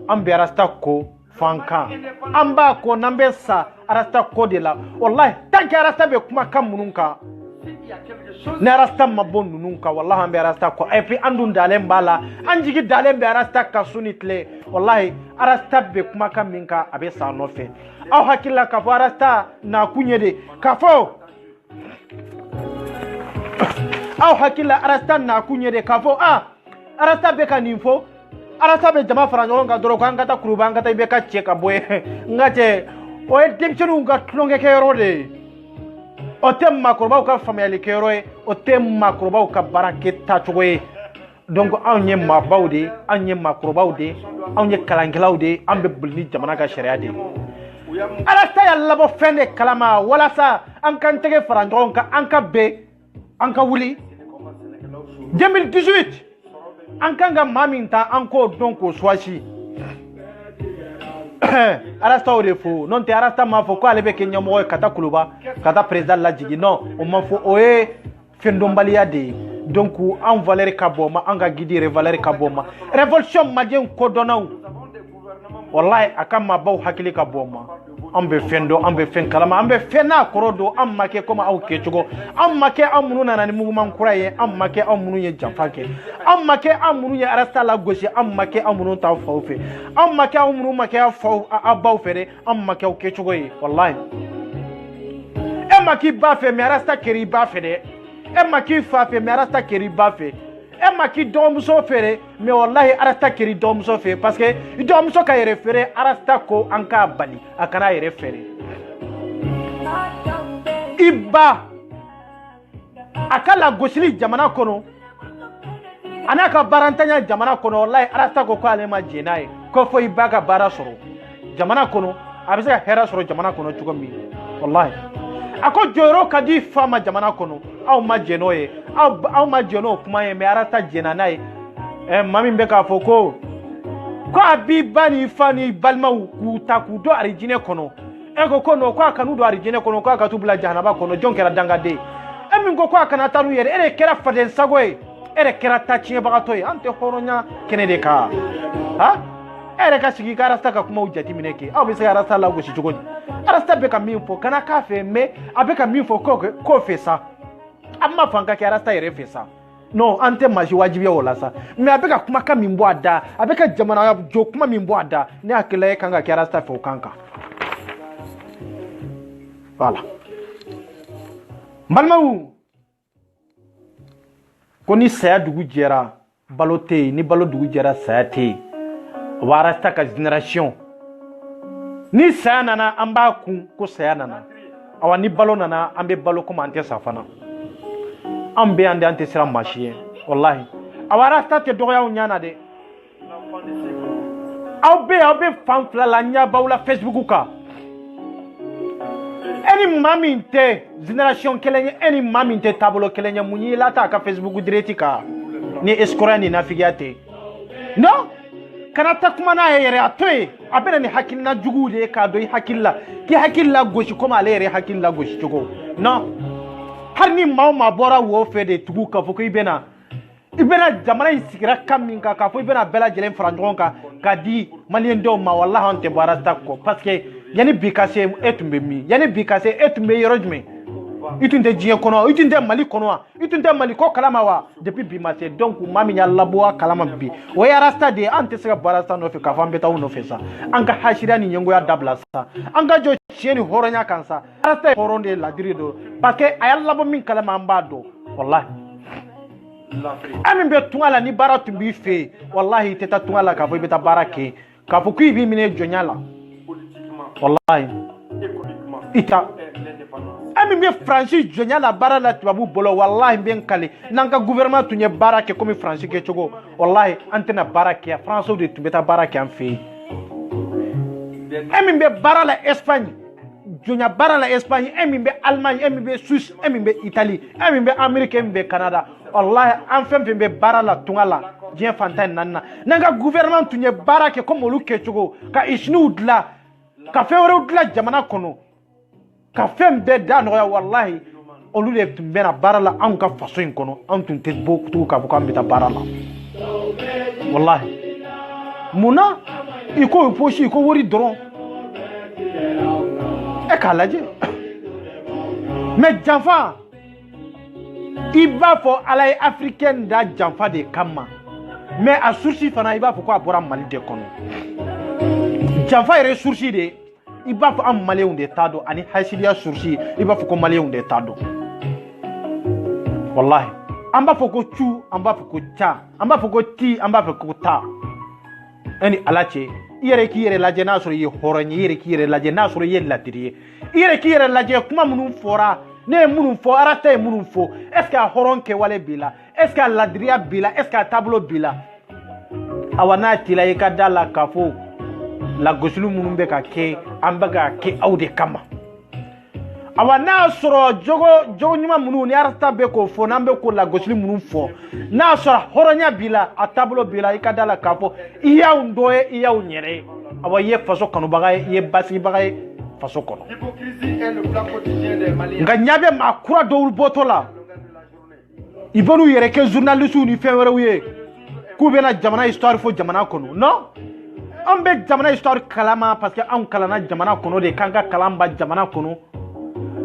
an bɛ arasta ko fan kan an b'a ko n'an bɛ sa arasta ko de la wallahi tant que arasta bɛ kumakan minnu kan ni arasta ma bɔ ninnu kan wallahi an bɛ arasta ko et puis an dun dalen b'a la an jigi dalen bɛ arasta ka su ni tile wallahi arasta bɛ kumakan min kan a bɛ sa nɔfɛ aw hakili la k'a fɔ arasta na kun ye de k'a fɔ aw hakili la arasta na kun ye de k'a fɔ arasta bɛ ka nin fɔ arasta bɛ jama fara ɲɔgɔn kan dɔrɔn ko an ka taa kuruba an ka taa IBK cɛ ka bɔ yen nka cɛ o ye denmisɛnninw ka tulonkɛkɛyɔrɔ de ye o tɛ maakɔrɔbaw ka faamuyalikɛyɔrɔ ye o tɛ maakɔrɔbaw ka baarakɛ tacogo ye donc anw ye maabaw de ye anw ye maakɔrɔbaw de ye anw ye kalankɛlaw de ye an bɛ boli ni jamana ka sariya de ye arasta y'a labɔ fɛn de kalama walasa an k'an tɛgɛ fara ɲɔgɔn kan an ka bɛn an ka wuli 2018 an kan ka maa min ta an k'o dɔn k'o suwasi arasta o de fo n'o tɛ arasta m'a fɔ ko ale bɛ kɛ ɲɛmɔgɔ ye ka taa kuluba ka taa président lajigi non o ma fɔ o ye fɛndɔnbaliya de ye donc an valeur ka bɔ ma an ka guide yɛrɛ valeur ka bɔ ma révolution malien kodɔnnaw wallahi a ka maabaw hakili ka bɔ ma an bɛ fɛn dɔn an bɛ fɛn kalama an bɛ fɛn n'a kɔrɔ don an ma kɛ comme aw kɛcogo an ma kɛ an minnu nana ni mouvement kura ye an ma kɛ an minnu ye janfa kɛ an ma kɛ an minnu ye arasta lagosi an ma kɛ an minnu t'aw faw fɛ an ma kɛ an minnu ma kɛ aw baw fɛ dɛ an ma kɛ aw kɛcogo ye wallahi e ma k'i ba fɛ mais arasta kɛra i ba fɛ dɛ e ma k'i fa fɛ mais arasta kɛra i ba fɛ e ma k'i dɔgɔmuso fɛ dɛ mais wallahi arasta kɛra i dɔgɔmuso fɛ parce que i dɔgɔmuso ka yɛrɛ fɛrɛ arasta ko an k'a bali a kana yɛrɛ fɛrɛ i ba a ka lagosili jamana kɔnɔ a n'a ka baarantanya jamana kɔnɔ wallahi arasta ko k'ale ma jɛn n'a ye ko fo i ba ka baara sɔrɔ jamana kɔnɔ a bɛ se ka hɛrɛ sɔrɔ jamana kɔnɔ cogo min wallahi a ko jɔyɔrɔ ka di fa ma jamana kɔnɔ aw ma jɛn n'o ye aw ma jɛn n'o kuma ye mais arasta jɛnna n'a ye maa min bɛ k'a fɔ ko a b'i ba ni fa ni balimaw k'u ta k'u don arijinɛ kɔnɔ e ko non ko a kan'u don arijinɛ kɔnɔ ko a ka t'u bila jahanaba kɔnɔ jɔn kɛra dangaden e min ko a kana taa n'u yɛrɛ e de kɛra faden sago ye e de kɛra ta tiɲɛbagatɔ ye an tɛ hɔrɔnya kɛnɛ de kan e yɛrɛ ka sigi ka arasta ka kumaw jateminɛ kɛ aw bɛ se ka arasta lagosi cogo di arasta bɛ ka min fɔ kana k'a fɛ mais a bɛ ka min fɔ k'o fɛ sa an ma fɔ an ka kɛ arasta yɛrɛ fɛ sa non an tɛ maa si wajibiya o la sa mais a bɛ ka kumakan min bɔ a da a bɛ ka jamana jɔ kuma min bɔ a da ne hakili e kan ka kɛ arasta fɛ o kan kan voilà n balimaw ko ni saya dugu jɛra balo tɛ yen ni balo dugu jɛra saya tɛ yen o b'a arasta ka génération ni saya nana an b'a kun ko saya nana awa ni balo nana an bɛ balo komi an tɛ sa fana an bɛ yan de an tɛ siran maa si ye wallahi awa arasta tɛ dɔgɔya aw ɲana dɛ aw bɛ fan fila la ɲɛ b'aw la Facebook kan e ni maa min tɛ génération kelen ye e ni maa min tɛ taabolo kelen ye mun y'i la ta a ka Facebook direct kan ni escroquerie ni nafigiya tɛ non kana ta kuma na yere atoy abena ni hakilna jugu de ka do hakilla ki hakilla goshi kuma ale yere hakilla goshi jugo no har ni ma bora wo fede tugu ka foko ibena jamana isikira kaminka ka fo ibena bela jelen franjonka ka di malien do ma wallahi on te barasta ko parce que yani bikase etumbe mi yani bikase etumbe yorojme itunde jiye kono itunde mali kono itunde mali ko kalama wa depuis bi mate donc mami ya labo kalama bi o ya rasta de ante sega barasta no fe ka fambe taw no fe sa anga hashira ni nyengo ya dabla sa anga jo chieni horonya kansa rasta horonde la dirido parce que ayal labo min kalama ambado wallahi amin be tungala ni bara tumbi fe wallahi teta tungala ka fo beta barake ka fo ku bi mine jonyala wallahi ita ami me franchi jonya la bara la tubabu bolo wallahi ben kale nanga gouvernement tunye barake comme franchi ke chogo wallahi antena barake ya france de tubeta barake en fi ami be bara la Espagne jonya bara la Espagne ami be Allemagne ami be Suisse ami be Italie ami be Amerique ami be Canada wallahi en fem be bara la tungala dien fantan nanna nanga gouvernement tunye barake comme lu ke chogo ka ishnu udla ka fewre udla jamana kono ka fem be da no ya wallahi olu le tumbena barala an ka faso in kono an tun te bokku ka buka mbita barala wallahi muna iko poshi iko wori doron e kalaje me janfa iba fo alay africaine da janfa de kama mais a sourci fana iba fo ko abora mali de kono janfa ere sourci de iba fo am malien de tado ani hasidia sourci iba fo ko malien de tado wallahi amba fo ko chu amba fo ko cha amba fo ko ti amba fo ko ta ani alache yere ki yere laje na soro ye horonye yere ki yere laje na soro ye ladiriye yere ki yere laje kuma munun fora ne munun fo arata munun fo est ce que horonke wale bila est ce que ladiriya bila est ce que tableau bila awana tila ye kadala kafo la gosulu munun be ka ke ambaga ke aude kama awana soro jogo nyuma munun ni arata be ko fo nambe ko la gosulu munun fo na soro horonya bila a tableau bila ikadala kafo iya undoe iya unyere awa ye faso kanu baga ye basi baga faso kono L'hypocrisie est le plat quotidien des Maliens. nga nyabe makura dowul botola ibonu yere ke journaliste ni fewere wiye ku bena jamana histoire fo jamana kono non ambe jamana histoire kalama parce que an kalana jamana kono de kanga kalamba jamana kono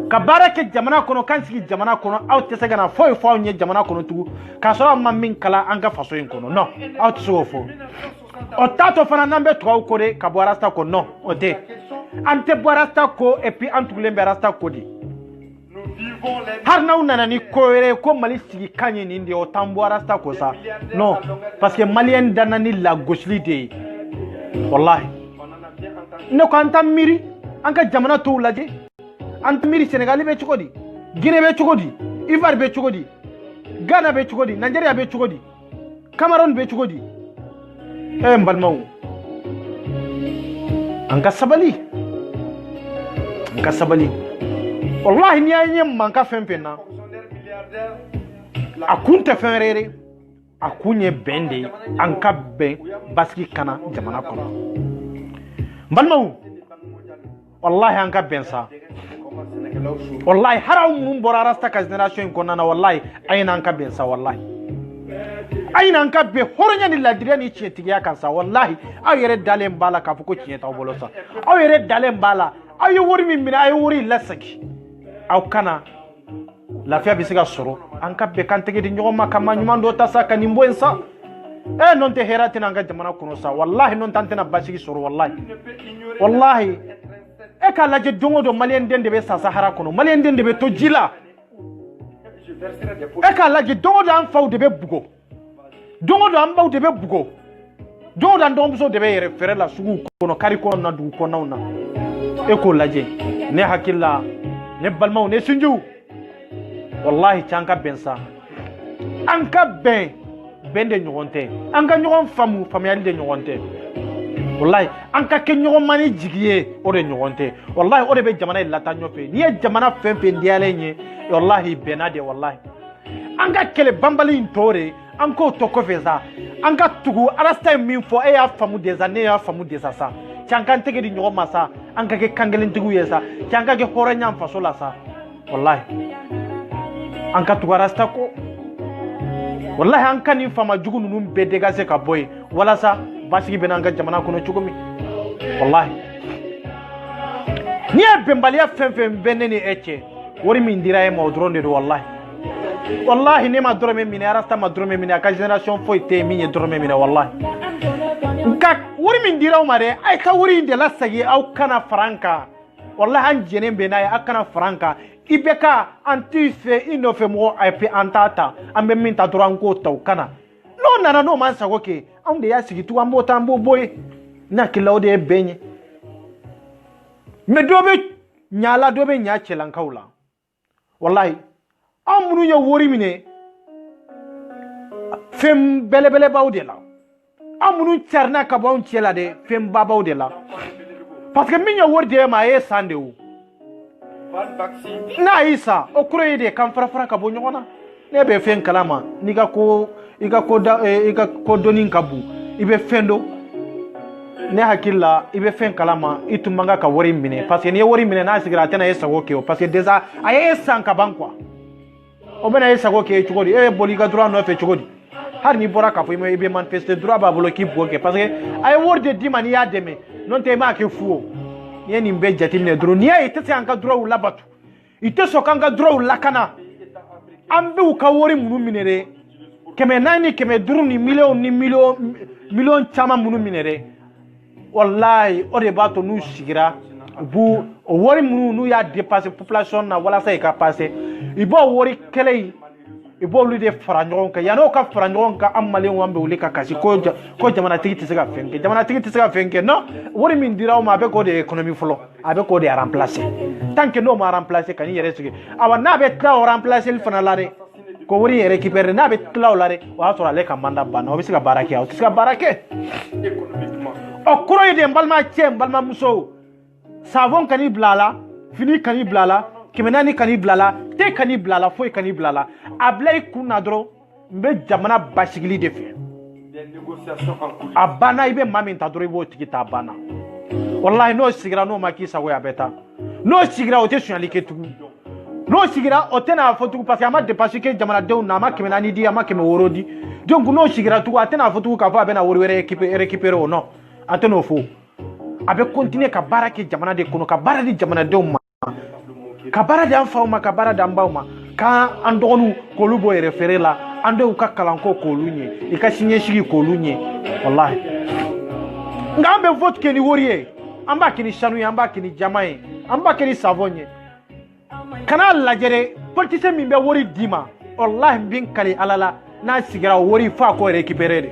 ka barake jamana kono kan sigi jamana kono aw tesega na fo nye jamana kono tugu ka soro ma min kala anga faso yin kono non aw tso fo o tato fana nambe to ko de ka boarasta ko non o de ante boarasta ko et puis antugule berasta ko di Nous vivons les har na unana ni koere ko mali sigi kanye ni ndi o tamboarasta ko sa non parce que malien danani la gaucheli de wallahi on en a bien entendu. ne ko anta miri anka jamana to laje anta miri Senegal be chukodi Guinée be chukodi Ivoire be chukodi Ghana be chukodi Nigeria be chukodi Cameroon be chukodi mbalmaw anka sabali wallahi ni anye manka fempena Fonctionnaire milliardaire, akunta fenrere akunye bende anka ben baski kana jamana kono mbalmaw wallahi anka ben sa wallahi haraw mun bora rasta ka generation ko nana wallahi ayina anka ben sa wallahi ayina anka be horonya ni ladire ni chetiya kan sa wallahi aw yere dalen bala ka fuko chiyeta bolo sa aw yere dalen bala ayo wori min mina ayo wori lasaki aw kana lafiya bi siga soro anka be kan tege di nyoma kama nyuma do tasa kan nimbo ensa non te herati nanga jamana kuno sa wallahi non tantena basigi soro wallahi e ka laje dongo do malien dende be sa sahara kono malien dende be to jila e ka laje dongo do an faw de be bugo dongo do an baw de be bugo dongo do an dongo so de be refere la sugu kono kari kono na du kono na e ko laje ne hakilla ne balmaw ne sunju wallahi chanka bensa anka ben de nyogonte anka nyogon famu famiyali de nyogonte wallahi anka ke nyogon mani jigiye o de nyogonte wallahi o de be jamana lata nyofe ni jamana femfe ndiale nye wallahi benade wallahi anka kele bambali ntore anko to ko feza anga tugu arasta min fo e ya famu des années ya famu des sa chankan tege di nyoma sa anga ke kangelen tugu yesa changa ke horanya faso la sa wallahi anka tugu arasta ko wallahi anka ni fama jugu nunum be degase ka boy wala sa basigi benanga jamana kono chugumi wallahi ni bembalia fem beneni eche wori min dira e modronde do wallahi ne ma dorome mine arasta ma dorome mine ka generation foi te minye dorome mine wallahi nka wori min dira umare ay ka wori inde la sagi au kana franka wallahi an jenen be na ya kana franka ibeka anti fe inofe mo ay pe antata ambe min ta doran ko taw kana no nana no man sago ke am de ya sigi tu ambo tambo boy na kilaw de benye me dobe nyala dobe nya chelan kaula wallahi amunu ya wori mine fem bele bawde la amunu charna ka bawn chela de fem babawde la parce que minya wori de ma e sande o na isa o kuroye de kan fara ka bo nyona ne be fen kalama ni ga ko iga ko donin kabu ibe fendo ne hakilla ibe fen kalama itumanga ka wori mine parce que ni wori mine na sigira tena yesa woke o parce que déjà aye sanka bankwa o bena yesa woke chugodi e boliga droit no fe chugodi har ni bora ka fo ibe manifester droit ba bolo ki boke parce que aye worde di mani ya deme non te ma ke fuo ni ni mbe jatimne dro ni aye tete anka droit la batu ite so kanga droit la kana ambe u ka wori munu minere keme nani keme duru ni million chama munu minere wallahi o de bato nu sigira bu o wori munu nu ya dépasser population na wala sa ka passer ibo wori kele ibo lu de faranjon ka yano ka faranjon ka amale wambe uli ka kasi ko jamana tigi tisiga fenke no wori min diraw ma be ko de economy folo abe ko de remplacer tant que no ma remplacer kan yere sigi awa na be tra remplacer il fana lare ko wori récupérer na be tla lare wa to ale ka manda bana o be siga barake o siga barake o kuro de mbalma che mbalma muso savon kani blala fini kani blala kimenani kani blala te kani blala foi kani blala ablay kuna dro mbe jamana basigili de fe des négociations en cours abana ibe mami ta dro ibo tikita bana wallahi no sigira no makisa we abeta no sigira o te sunyali ke tugu no sigira o te na fotu parce que ama dépasser ke jamana de na ma kimenani di ama kime worodi donc no sigira tugu atena fotu ka fa bena wori récupérer o no ateno fo abe continuer ka barake jamana de kono ka baradi jamana de ma ka baradi an fauma ka baradi an bauma ka andonu ko lubo référé la ando ka kalanko ko lunye e ka sinye shigi ko lunye wallahi ngambe vote ke ni woriye amba kini shanu amba kini jamae amba kini savonye kana lajere politicien min be wori dima wallahi bin kali alala na sigira wori fa ko récupérer de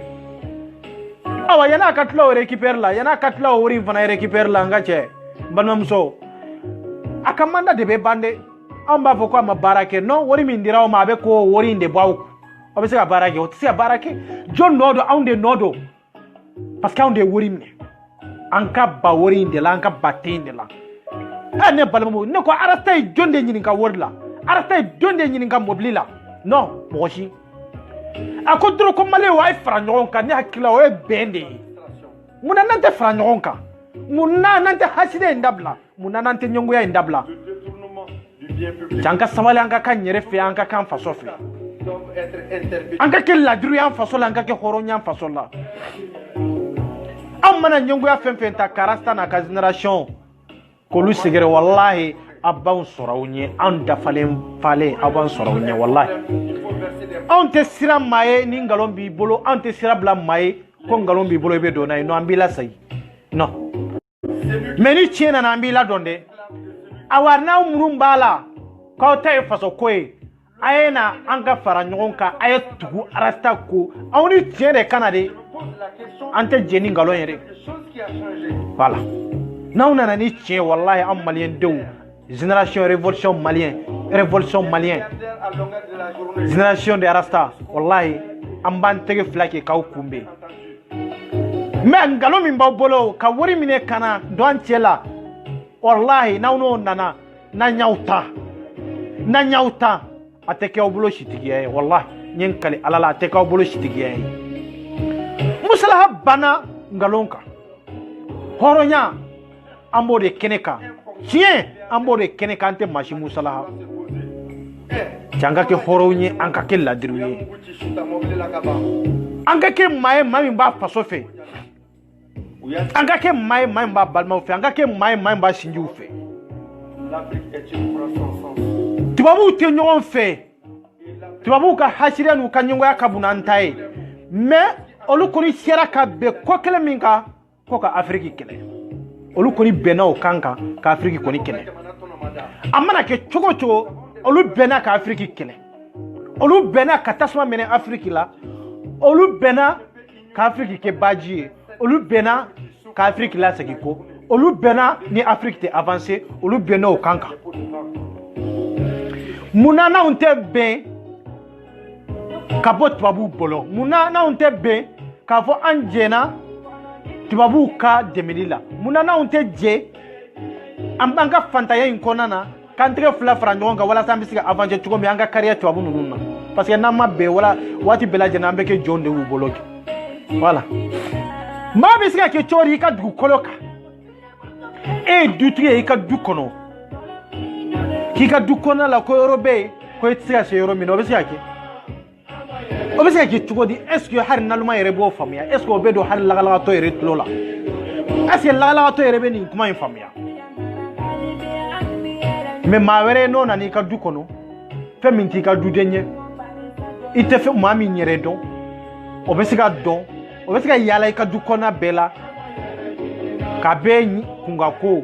awa yana katla récupérer la yana katla wori fana récupérer la ngache banamso akamanda de be bande amba foko ma barake no wori min diraw ma be ko wori inde baw obe se barake o se barake john nodo aunde nodo parce que aunde wori min anka ba wori inde la anka batinde la ne balmo ne ko arasta jonde nyini ka worla arasta jonde nyini ka mobli la non moshi akodro ko male wa franyon ka ne hakila o bende muna nante franyon ka muna nante haside ndabla muna nante nyongo ya ndabla janka samale anka kan nyere fe anka kan faso fe anka ke ladru ya faso la anka ke horonya faso la amana nyongo ya femfenta karasta na ka generation ko lu sigere wallahi abban sorawunye anda fale abban sorawunye wallahi ante sira maye ni ngalon bi bolo ante sira bla maye ko ngalon bi bolo be do nay no ambila say no meni chena na ambila donde awarna umurum bala ko tay faso koy ayena anga fara ngonka ay tugu arasta ko awni tiere kanade ante jeni ngalon yere voilà nauna ni tien wallahi am malien dew génération révolution malien génération de arasta wallahi am ban tege flake kaw kumbe mais ngalo min bolo ka wori mine kana don tiela wallahi nauno nana na nyauta ateke obulo shitigiye wallahi nyen kali alala te ka bolo shitigiya yi musalaha bana ngalonka horonya ambo de keneka chien ambo de keneka ante mashi musalaha janga ke horonye anka ke ladiruye anka ke maye mami ba faso fe anka ke maye mami ba balma fe anka ke maye mami ba sinju fe tubabu te nyon fe tubabu ka hasira nu ka nyongo ya kabuna ntai me olu koni sera ka be ko kele minka ko ka afriki kele olu koni bena o kanka ka afriki koni kele amana ke chogo chogo olu bena ka afriki kele olu bena ka tasma mene afriki la olu bena ka afriki ke baji olu bena ka afriki la segiko olu bena ni afriki te avancer olu bena o kanka munana unte be kabot tubabu bolo munana unte be ka fo anjena tubabu ka demelila munana unte je ambanga fantaya inkonana kantre fla franjonga wala sambisiga avance tuko mi anga carrière tubabu nununa parce que nama be wala wati belaje na mbeke jonde wu boloki voilà ma bisiga ke chori ka du koloka e du tuye ka du kono ki ka du kona la ko eurobe ko tsiga se euro mino bisiga ke obese ki tugodi est-ce que har naluma yere bo famia est-ce que obedo har lagala to yere tlola est-ce que lagala to yere be ni kuma famia mais ma were no nani ka du kono fe minti ka du denye ite fe mami nyere don obese ka don obese ka yala ka du kona bela ka be kunga ko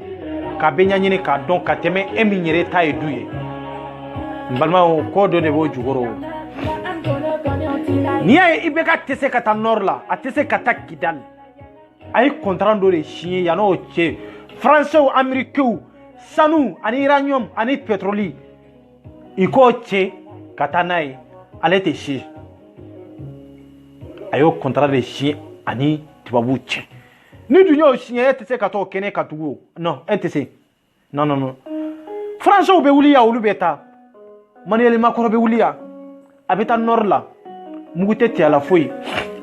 ka be nyanyine ka don ka teme emi nyere ta eduye mbalma ko do de bo jugoro niya ibeka tese kata nord la atese kata Kidal ay contrat do de chien ya no che français ou américain sanu ani uranium ani pétrole iko che kata nai alete chi ayo contrat de chien ani tubabu che ni dunyo chien tese kata o kene katugo non tese non français ou be wuliya ou beta manuel macron be wuliya abeta nord la mugute ti ala foi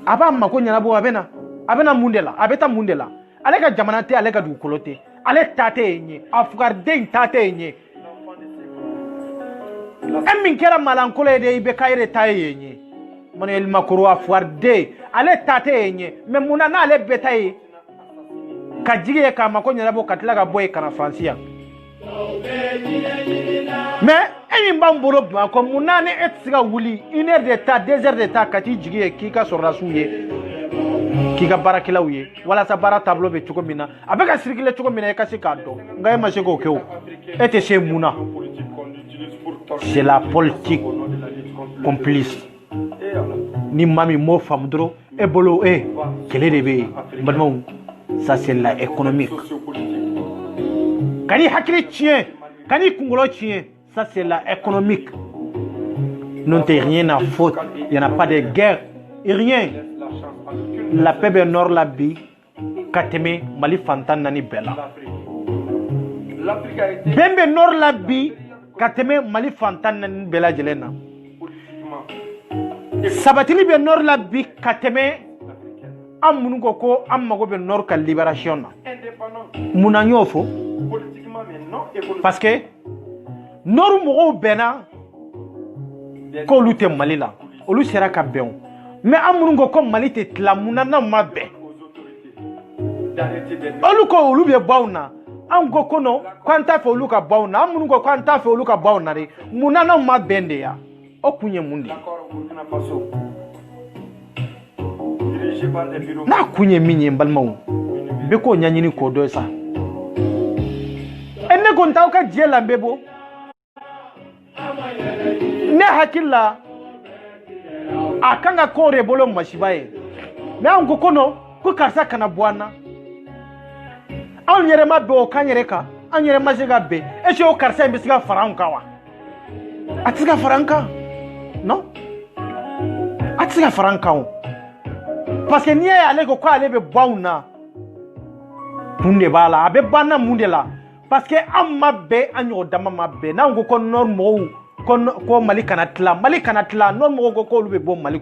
aba mako nyana bo abena mundela abeta mundela ale ka jamana te ale ka du kolote ale tate enye afgar den tate enye emin kera malankole de ibe kaire taye enye manuel makoro afgar de ale tate enye memuna na ale betaye ka jige ka mako nyana bo katla ga boy kana francia mais emin bamboro ba ko munane etsiga wuli 1 heure de temps 2 heures de temps kati jigi ki ka sorra suye ki ka barakila uye wala sa bara tableau be tuko mina abeka sirikile tuko mina ka sikado ngai mashego keo ete chez muna c'est la politique complice ni mami mo famdro e bolo e kele debe mbadmo ça c'est la économique kani hakili tien kani kungolo tien ça c'est la économique non t'es rien à faute il y en a pas de guerre et rien la paix be nord la bi kateme mali fantan nani bela bembe nord la bi kateme mali fantan nani bela jelena sabatili be nord la bi kateme amunu ko amago be nord ka libération munanyo fo parce que nord mo bena ko lutte mali la olu sera ka ben mais amunu ko mali te la munana mabe olu ko olu be bauna ango kono kwanta fe olu ka bauna amunu ko kwanta fe olu ka bauna re munana mabende ya okunye mundi na kunye minye mbalmaw be ko nyanyini ko do sa enne ko ntaw ka jela mbebo ne hakilla akanga ko rebolo mashibaye me ango kono ko karsa kana bwana an yere mabbe o kanyere ka an yere mashiga be e se o karsa mbisiga faranka wa atiga faranka non atiga faranka o parce que niye ale ko ale be bauna munde bala abe bana munde la parce que amma be anyo dama mabbe na ngo ko normo ko Mali kana tila non mo ko lu be bo Mali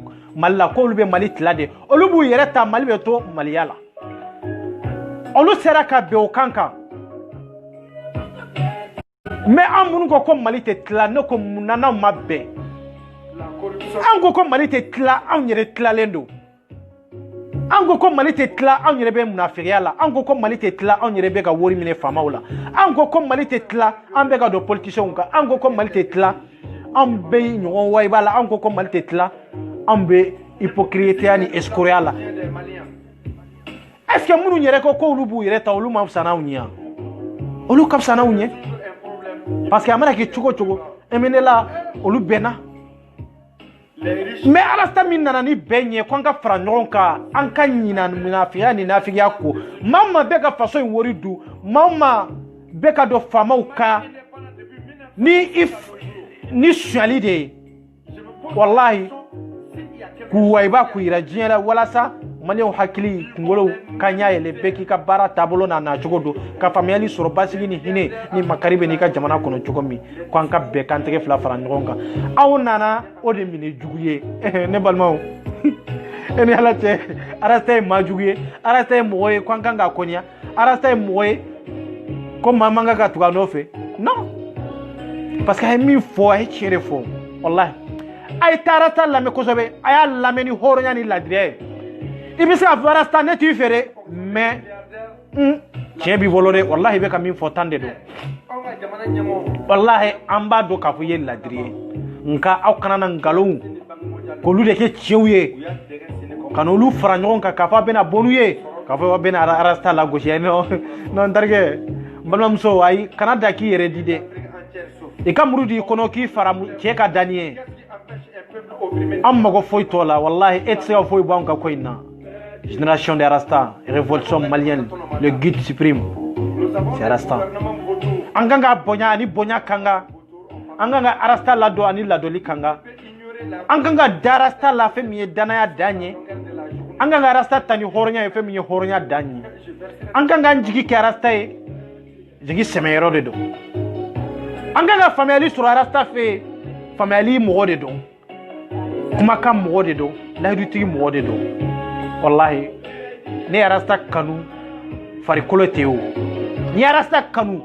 la ko lu be Mali tila de olu bu yere ta Mali be to Mali yala olu sera ka be o kanka mais amunu ko Mali te tila ne ko munana mabbe an ko Mali te tila an yere tila lendo an ko Mali te tila an yere be munafiqiya la an ko Mali te tila an yere be ka wori mine famaw la an ko Mali te tila an be ka do politiciens ka an ko Mali te tila an be ɲɔgɔn wayba la an ko Mali te tila an be hypocrite ni escroquerie la est-ce que munu yɛrɛ ko olu b'u yɛrɛ ta olu ma fisa n'anw ɲɛ olu ka fisa n'anw ɲɛ parce que a mana kɛ cogo cogo emene la olu bɛnna mais alasta min nana ni bɛn ye ko an ka fara ɲɔgɔn kan an ka ɲina munafiya ni nafigiya ko maa ma bɛ ka faso in wari du maa ma bɛ ka dɔ faamaw kan ni suɲali de ye wallahi k'u wayba k'u yira diɲɛ la walasa maliyɛnw hakili kunkolow ka ɲa yɛlɛ bɛɛ k'i ka baara taabolo n'a nacogo don ka faamuyali sɔrɔ basigi ni hinɛ ni makari bɛ n'i ka jamana kɔnɔ cogo min ko an ka bɛɛ k'an tɛgɛ fila fara ɲɔgɔn kan aw nana o de minɛ jugu ye ne balimaw e ni ala cɛ arasta ye maa jugu ye arasta ye mɔgɔ ye ko an kan k'a kɔniya arasta ye mɔgɔ ye ko maa man kan ka tugu a nɔfɛ non parce que a ye min fɔ a ye tiɲɛ de fɔ wallahi a ye taa arasta lamɛn kosɛbɛ a y'a lamɛn ni hɔrɔnya ni ladiriya ye i bɛ se ka fɔ arasta ne t'i feere mais tiɲɛ b'i bolo dɛ wallahi i bɛ ka min fɔ tan de don wallahi an b'a dɔn k'a fɔ i ye ladiri ye nka aw kana na nkalonw k'olu de kɛ tiɲɛw ye ka n'olu fara ɲɔgɔn kan k'a fɔ a bɛna bɔ n'u ye k'a fɔ a bɛna arasta lagosi non n terikɛ n balimamuso ayi kana da k'i yɛrɛ di dɛ i ka muru di kɔnɔ k'i fara cɛ ka danni ye an mago foyi t'o la wallahi e tɛ se ka foyi bɔ an ka ko in na génération des Rasta, révolution malienne, le guide suprême, c'est Rasta. Anganga bonya ani bonya kanga, anganga Rasta lado ani ladoli kanga, anganga darasta la femi danaya danye, anganga Rasta tani horonya femi horonya danye, anganga njigi ke Rasta e, njigi semeyero de do, anganga family sur Rasta fe, family mo de do, kumaka mo de do, la duti mo de do. Wallahi ne rasta kanu farikolo teo ni rasta kanu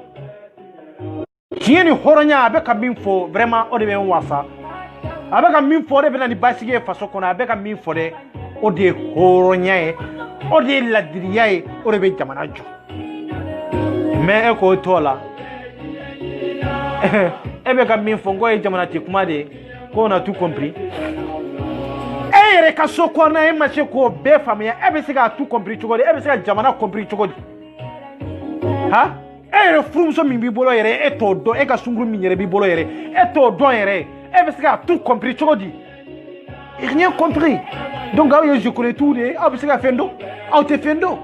tieni horonya abeka min fo vraiment o de be wasa abeka min fo de be na ni basige faso kono abeka min fo de o de horonya e o de ladiriya e o de be jamana jo mais e ko tola e be ka min fo ngo e jamana ti kuma de ko na tout compris ere ka so ko na e ma se ko be famia e be se ga tout compris cogo de e be se ga jamana compris cogo de ha ere frum so mi bi bolo yere e to do e ka sunguru mi yere bi bolo yere e to do yere e be se ga tout compris cogo de rien compris donc je connais tout de a be se ga fendo a te fendo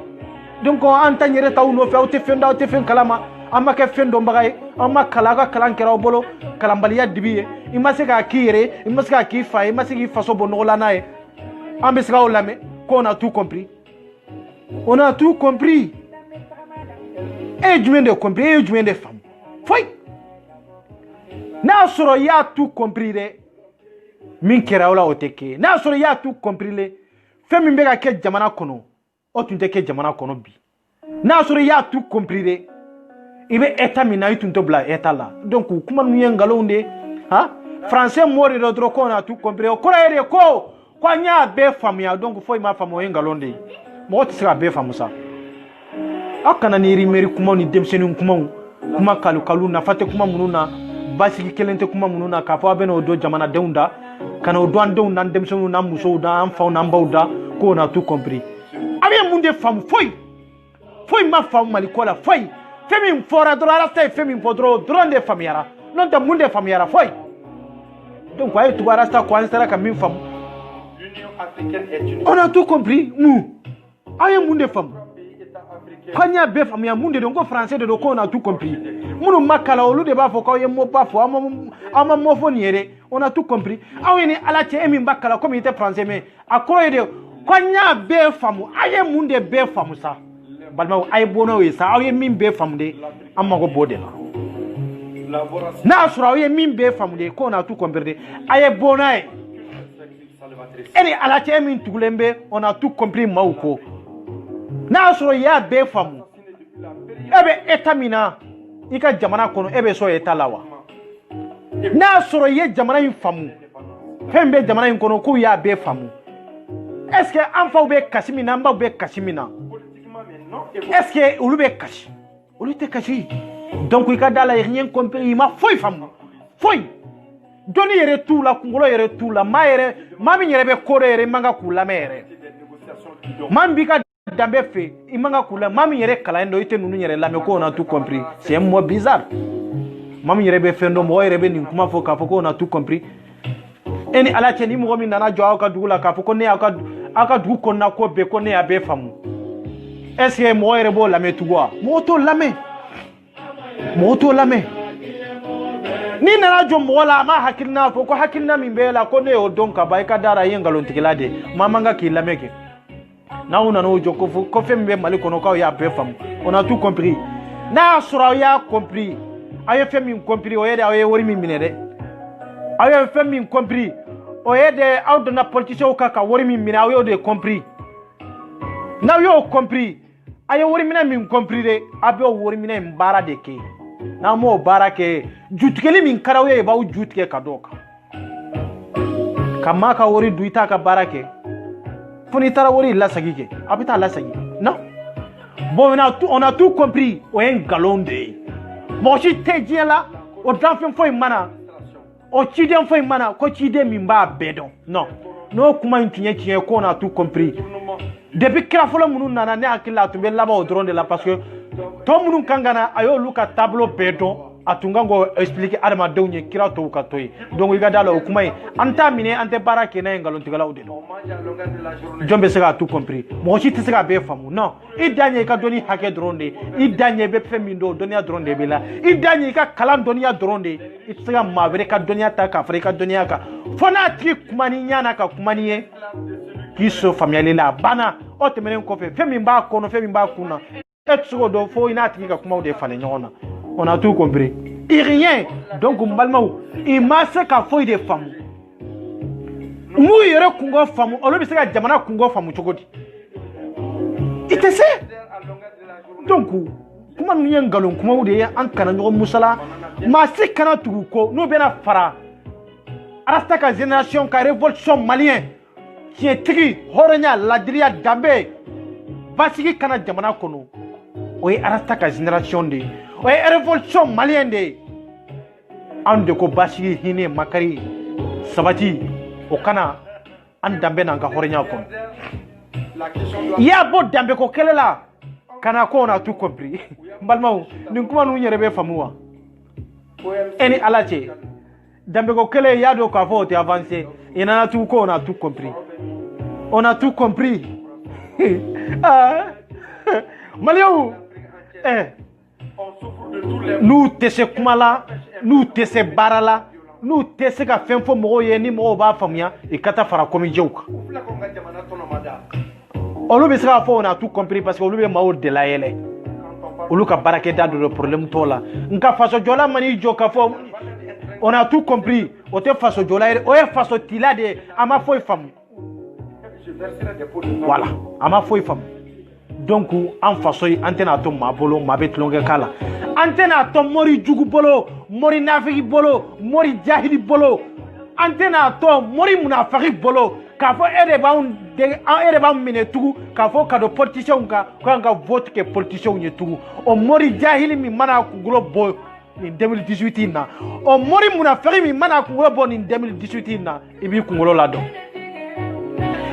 donc en tanyere taw no fe a te fendo a te fen kalama amma ke fendo mbagay amma kala ka kalan kera bolo kalambaliya dibiye ima se ka kire ima se ka ki fa ima se ki faso bonola nae ambe se ka olame ko on a tout compris et du de compris et du de femme foi na soro ya tout compris de min kera ola oteke na soro ya tout compris le femi mbega ke jamana kono o tunte ke jamana kono bi na soro ya tout compris de ibe eta mina itunto bla eta la donc kuma nuye ngalonde ha français mori do dro ko na tout compris ko ere ko kwa nya be famia donc foi ma famo ngalonde mo tsira be famusa akana ni rimeri kuma ni demseni kuma kalu na fate kuma mununa basiki kelente kuma mununa ka fa beno do jamana deunda kana do ande nan demseni na muso da am fa na mbawda ko na tout compris abi munde fam foi ma fam malikola foi femi fora drara sai femi podro dronde famiara non ta munde famiara foi donc ayo tu barasta ko ansara ka min fam on a tout compris ayo munde fam kanya be famia munde donc français de ko on a tout compris munu makala olu de ba fo ko yemo pa fo ama mo fo niere on a tout compris ayo ni ala che emi bakala comme il était français mais akoro de kanya be famu ayo munde be famu sa balma ay bono we sa aw min be famde amma ko bodela n'a sɔrɔ aw ye min b'e faamu de ko n'a tout compris a ye bɔ n'a ye e ni ala cɛ min tugulen bɛ on a tout compris maaw ko n'a sɔrɔ i y'a bɛɛ faamu e bɛ état min na i ka jamana kɔnɔ e bɛ sɔn état la wa n'a sɔrɔ i ye jamana in faamu fɛn bɛ jamana in kɔnɔ k'u y'a bɛɛ faamu est-ce que an faw bɛ kasi min na an baw bɛ kasi min na est-ce que olu bɛ kasi olu tɛ kasi donc i ka da la rien compris i ma foyi faamu foyi dɔnni yɛrɛ t'u la kunkolo yɛrɛ t'u la maa min yɛrɛ bɛ ko dɔ yɛrɛ i man ka k'u lamɛn yɛrɛ maa min b'i ka danbe fɛ i man ka k'u lamɛn maa min yɛrɛ kalan dɔn i tɛ ninnu yɛrɛ lamɛn ko on a tout compris c'est un mot bizarre maa min yɛrɛ bɛ fɛn dɔn mɔgɔ yɛrɛ bɛ nin kuma fɔ k'a fɔ ko on a tout compris e ni ala cɛ ni mɔgɔ min nana jɔ aw ka dugu la k'a fɔ ko ne y'aw ka dugu kɔnɔna ko bɛɛ ko ne y'a bɛɛ faamu est-ce que mɔgɔ yɛrɛ b'o lamɛn tugun wa mɔgɔ t'o lamɛn ni nana jɔ mɔgɔ la a ma hakilina fɔ ko hakilina min b'e la ko ne y'o dɔn ka ban i ka dara i ye nkalontigɛla de maa man kan k'i lamɛn kɛ n'aw nana o jɔ ko fɛn min bɛ mali kɔnɔ k'aw y'a bɛɛ faamu on a tout compris n'a y'a sɔrɔ aw y'a compris aw ye fɛn min compris o ye de aw ye wari min minɛ dɛ aw ye fɛn min compris o ye de aw donna politiciens kan ka wari min minɛ aw y'o de compris n'aw y'o compris a ye wari minɛ min compris de a bɛ o wari minɛ in baara de kɛ n'an m'o baara kɛ jutigɛli min ka d'aw ye i b'aw ju tigɛ ka d'o kan ka maa ka wari dun i t'a ka baara kɛ fo n'i taara wari lasegi kɛ a bɛ taa lasegi non bon on a tout compris o ye nkalon de ye mɔgɔ si tɛ diɲɛ la o danfɛn foyi mana o ciden foyi mana ko ciden min b'a bɛɛ dɔn non n'o kuma in tun ye tiɲɛ ko on a tout compris depuis kira fɔlɔ minnu nana ne hakili la a tun bɛ laban o dɔrɔn de la parce que tɔ minnu kan ka na a y'olu ka taabolo bɛɛ dɔn a tun kan k'o expliquer adamadenw ye kira tɔw ka to ye donc i ka da la o kuma in an t'a minɛ an tɛ baara kɛ n'a ye nkalontigɛlaw de don jɔn bɛ se k'a tout compris mɔgɔ si tɛ se k'a bɛɛ faamu non i dan ye i ka dɔnni hakɛ dɔrɔn de i dan ye i bɛ fɛn min dɔn o dɔnniya dɔrɔn de b'i la i dan ye i ka kalan dɔnniya dɔrɔn de i tɛ se ka maa wɛrɛ ka dɔnniya ta k'a fara i ka dɔnniya kan fo n'a tigi kuma ni ɲana ka kuma ni ye k'i so faamuyali la a banna o tɛmɛnen kɔfɛ fɛn min b'a kɔnɔ fɛn min b'a kun na e tɛ se k'o dɔn fo i n'a tigi ka kumaw de falen ɲɔgɔn na on a tout compris i rien donc n balimaw i ma se ka foyi de faamu m'u yɛrɛ kungo faamu olu bɛ se ka jamana kungo faamu cogo di i tɛ se donc kuma ninnu ye nkalon kumaw de ye an kana ɲɔgɔn musala maa si kana tugu ko n'u bɛna fara arasta ka génération ka révolution malien tiɲɛtigi hɔrɔnya ladiriya danbe basigi kana jamana kɔnɔ o ye arasta ka génération de ye o ye révolution malien de ye an de ko basigi hinɛ makari sabati o kana an danbe n'an ka hɔrɔnya kɔnɔ i y'a bɔ danbe ko kɛlɛ la kana ko on a tout compris n balimaw nin kuma ninnu yɛrɛ bɛ faamu wa e ni ala cɛ danbe ko kɛlɛ i y'a dɔn k'a fɔ o tɛ avancer i nana tugu ko on a tout compris on a tout compris maliyɛnw n'u tɛ se kuma la n'u tɛ se baara la n'u tɛ se ka fɛn fɔ mɔgɔw ye ni mɔgɔw b'a faamuya i ka taa fara komijɛw kan olu bɛ se k'a fɔ on a tout compris parce que olu bɛ maaw de layɛlɛ olu ka baarakɛda dɔ de problème t'o la nka fasojɔla man'i jɔ k'a fɔ on a tout compris o tɛ fasojɔla ye o ye fasotila de ye a ma foyi faamu voilà a ma foyi faamu donc an faso ye an tɛna to maa bolo maa bɛ tulonkɛ k'a la an tɛna to mori jugu bolo mori nafigi bolo mori jahili bolo an tɛna to mori munafagi bolo k'a fɔ e de b'an minɛ tugun k'a fɔ ka don politiciens kan k'an ka vote kɛ politiciens ye tugun o mori jahili min mana kunkolo bɔ nin 2018 in na o mori munafagi min mana kunkolo bɔ nin 2018 in na i b'i kunkolo ladɔn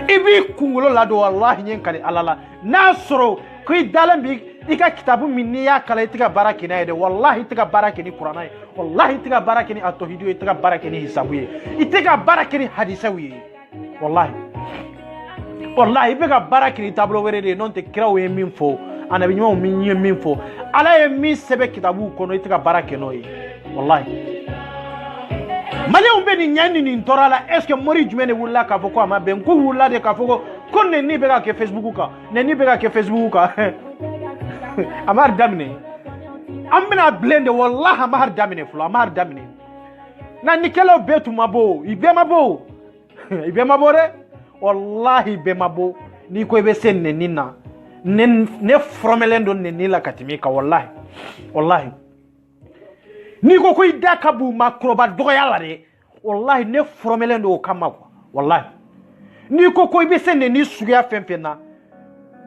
i b'i kunkolo ladɔn walahi n ye n kale ala la n'a sɔrɔ ko i dalen bi i ka kitabu min n'i y'a kalan i tɛ ka baara kɛ n'a ye dɛ walahi i tɛ ka baara kɛ ni kuranɛ ye walahi i tɛ ka baara kɛ ni atohidu ye i tɛ ka baara kɛ ni hisabu ye i tɛ ka baara kɛ ni hadisaw ye wallahi i bɛ ka baara kɛ ni taabolo wɛrɛ de ye n'o tɛ kiraw ye min fɔ anabi ɲumanw min ye min fɔ ala ye min sɛbɛn kitabuw kɔnɔ i tɛ ka baara kɛ n'o ye wallahi maliyɛnw bɛ nin ɲɛ ni nin tɔɔrɔ la est ce que mori jumɛn de wulila k'a fɔ ko a ma bɛn ko wulila de k'a fɔ ko nɛni bɛ ka kɛ Facebook kan nɛni bɛ ka kɛ Facebook kan a m'a daminɛ amina blende wallahi ma har damine flo ma har damine na nikelo betu mabo ibe mabo ibe mabo re wallahi ibe mabo ni ko be senne nina ne fromelendo ne nila katimika wallahi wallahi ni ko ida kabu makroba doyala de wallahi ne fromelendo kama ko wallahi ni ko be senne ni suya fempena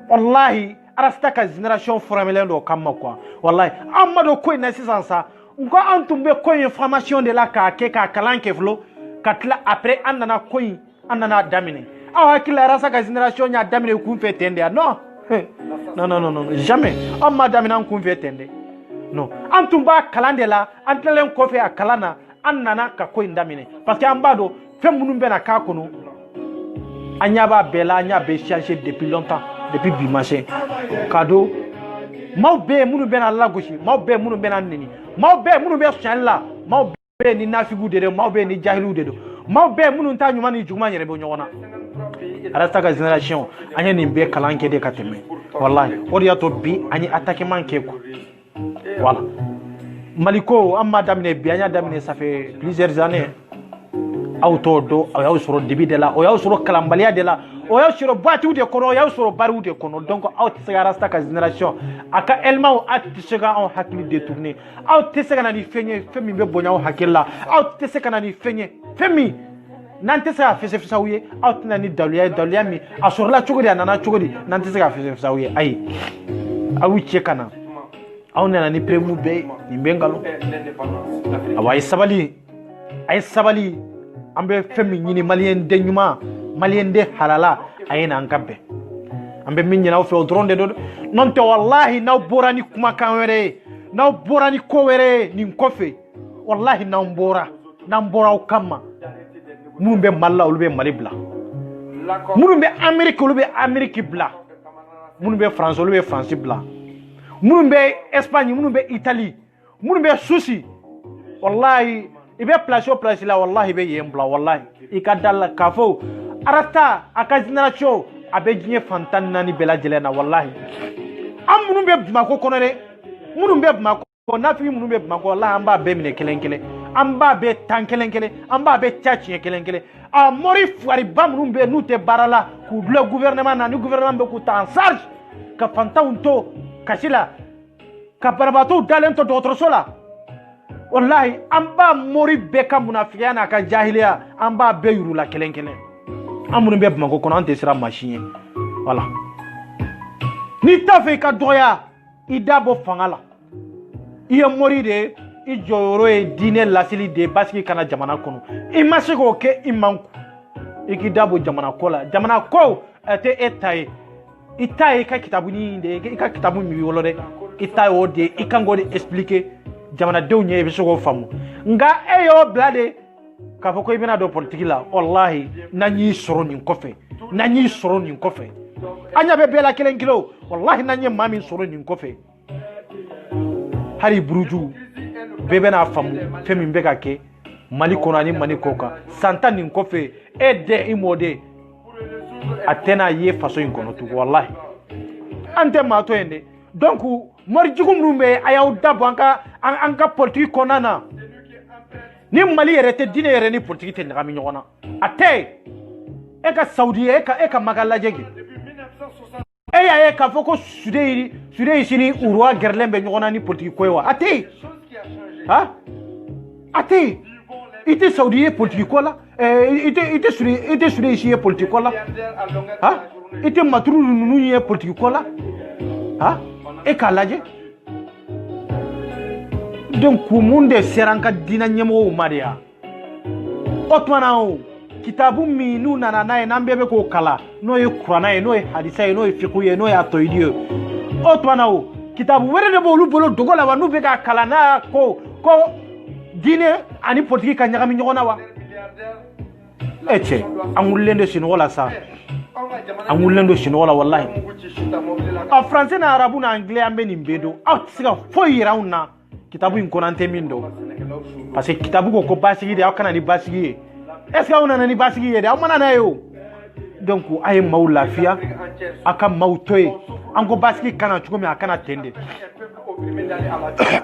wallahi arasta ka generation fromelendo kama ko wallahi amado ko na sisansa ngo antumbe ko information de la ka ke ka kalanke flo katla après anana ko anana damine awa kila rasa ka generation nya damine ku fe tende non non jamais amma damine ku fe tende non antumba kalande la antelen ko fe akalana annana ka ko damine parce que ambado fe munumbe na ka kono anyaba bela anya be changer depuis longtemps depuis bimaché cadeau mawbe munu be na lagoshi mawbe munu be na nini mawbe munu be chanla mawbe ni nafigu de mawbe ni jahilu de mawbe munu ta nyuma ni juma nyere be nyona arasta ka generation anya ni be kalanke de kateme wallahi odiya to bi ani attaque manke ko voilà maliko amma damine bi anya damine ça fait plusieurs années auto do o yaw soro début de la o yaw soro kalambalia de la o yaw soro batu de kono o yaw soro baru de kono donc out sega rasta ka generation aka elma o at sega on hakili détourner out sega na ni fenye femi be bonya o hakilla out sega na ni fenye femi nante sega fese fsawiye out na ni daluya mi asoro la chogori anana chogori nante sega fese fsawiye ay awi chekana awna ni premu be ni bengalo awai sabali ay sabali ambe femi nyini malien de nyuma malien de halala ayena ankabe ambe minyina o fe odronde do non to wallahi naw borani kuma kanwere naw borani ko were ni nkofe wallahi naw mbora o kama mumbe malla ulbe malibla mumbe amerique ulbe amerique bla mumbe france ulbe france bla mumbe espagne mumbe italie mumbe sushi wallahi ibe place la wallahi be yembla wallahi ikadalla kafo arata aka generation abe jinye fantan nani bela jelena wallahi am munum be mako kono de munum be mako nafi munum be mako wallahi amba be mine kelenkele amba be tankelenkele amba be chachi kelenkele a mori fuari ba munum be nute barala ku le gouvernement na ni gouvernement be ku ta en charge ka fantan to kashila ka barabato dalento d'autre sola wallahi amba mori beka munafiya na ka jahiliya amba be yurula kelenkele amunu be bamako kono ante sira machine voilà ni tafe ka doya idabo fangala iye mori de ijoro e dine lasili de baski kana jamana kono imasiko ke imanku ikidabo jamana ko ate itaye ka kitabu ni de ka kitabu mi wolo de itaye o de ikango de expliquer jamana dew nye be sogo famu nga eyo blade ka foko ibina do politique la wallahi nanyi soro ni kofe anya be bela kelen kilo wallahi nanyi mami soro ni kofe hari buruju bebe na famu femi mbeka ke mali konani mani koka santa ni kofe ede imode atena ye faso inkono tu wallahi ante mato ende donc mori jugum rumbe ayaw dabo anka politique konana ni mali yere te dine yere ni politique te ngami nyona ate eka saudi eka magala jegi eya eka foko sudei sini urwa gerlembe nyona ni politique koywa ate ite saudi politique kola ite sudei ici politique kola ite maturu nunu ye politique kola eka laje donc munde seranka dina nyemo maria otmanao kitabu minu nana nae nambebe ko kala no ye qur'ana no ye hadisa no ye fiqh no ye atoidio otmanao kitabu were de bolu bolo dogola wa nube ka kala na ko dine ani politique ka nyagami nyona wa eche angulendo sinola sa angulendo sinola wallahi en français na arabu na anglais ambe ni mbedo atsiga foi rauna kitabu inkonante mindo parce que kitabu ko basigi de akana ni basigi est ce que on a ni basigi de amana na yo donc a ye maaw lafiya a ka maaw to ye an ko basigi kana cogo min a kana ten de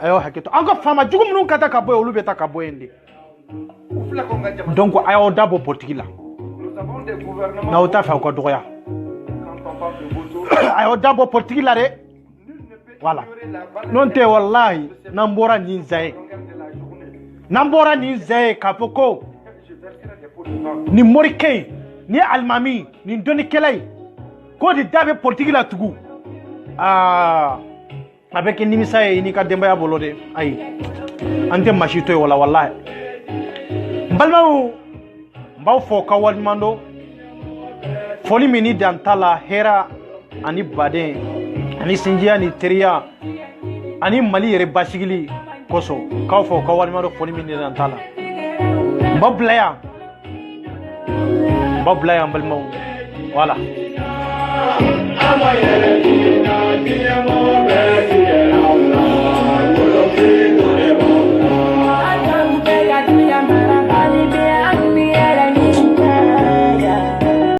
a y'o hakɛ to an ka faama jugu minnu ka taa ka bɔ yen olu bɛ taa ka bɔ yen de donc a y'aw dabɔ politiki la n'aw t'a fɛ aw ka dɔgɔya a y'aw dabɔ politiki la dɛ voilà n'o tɛ walahi n'an bɔra nin zaye k'a fɔ ko nin morikɛ in nin ye alimami nin dɔnnikɛla in k'o de da bɛ politiki la tugun a bɛ kɛ nimisa ye i n'i ka denbaya bolo de ayi an tɛ masi to ye wala walahi n balimaw n b'aw fɔ ka waleɲuman dɔn foli min ni dan t'a la hɛrɛ ani baden ani sinjiya ni teriya ani mali yɛrɛ basigili kosɔn k'aw fɔ ka waleɲuman dɔn foli min ni dan t'a la n b'aw bila yan balimaw voilà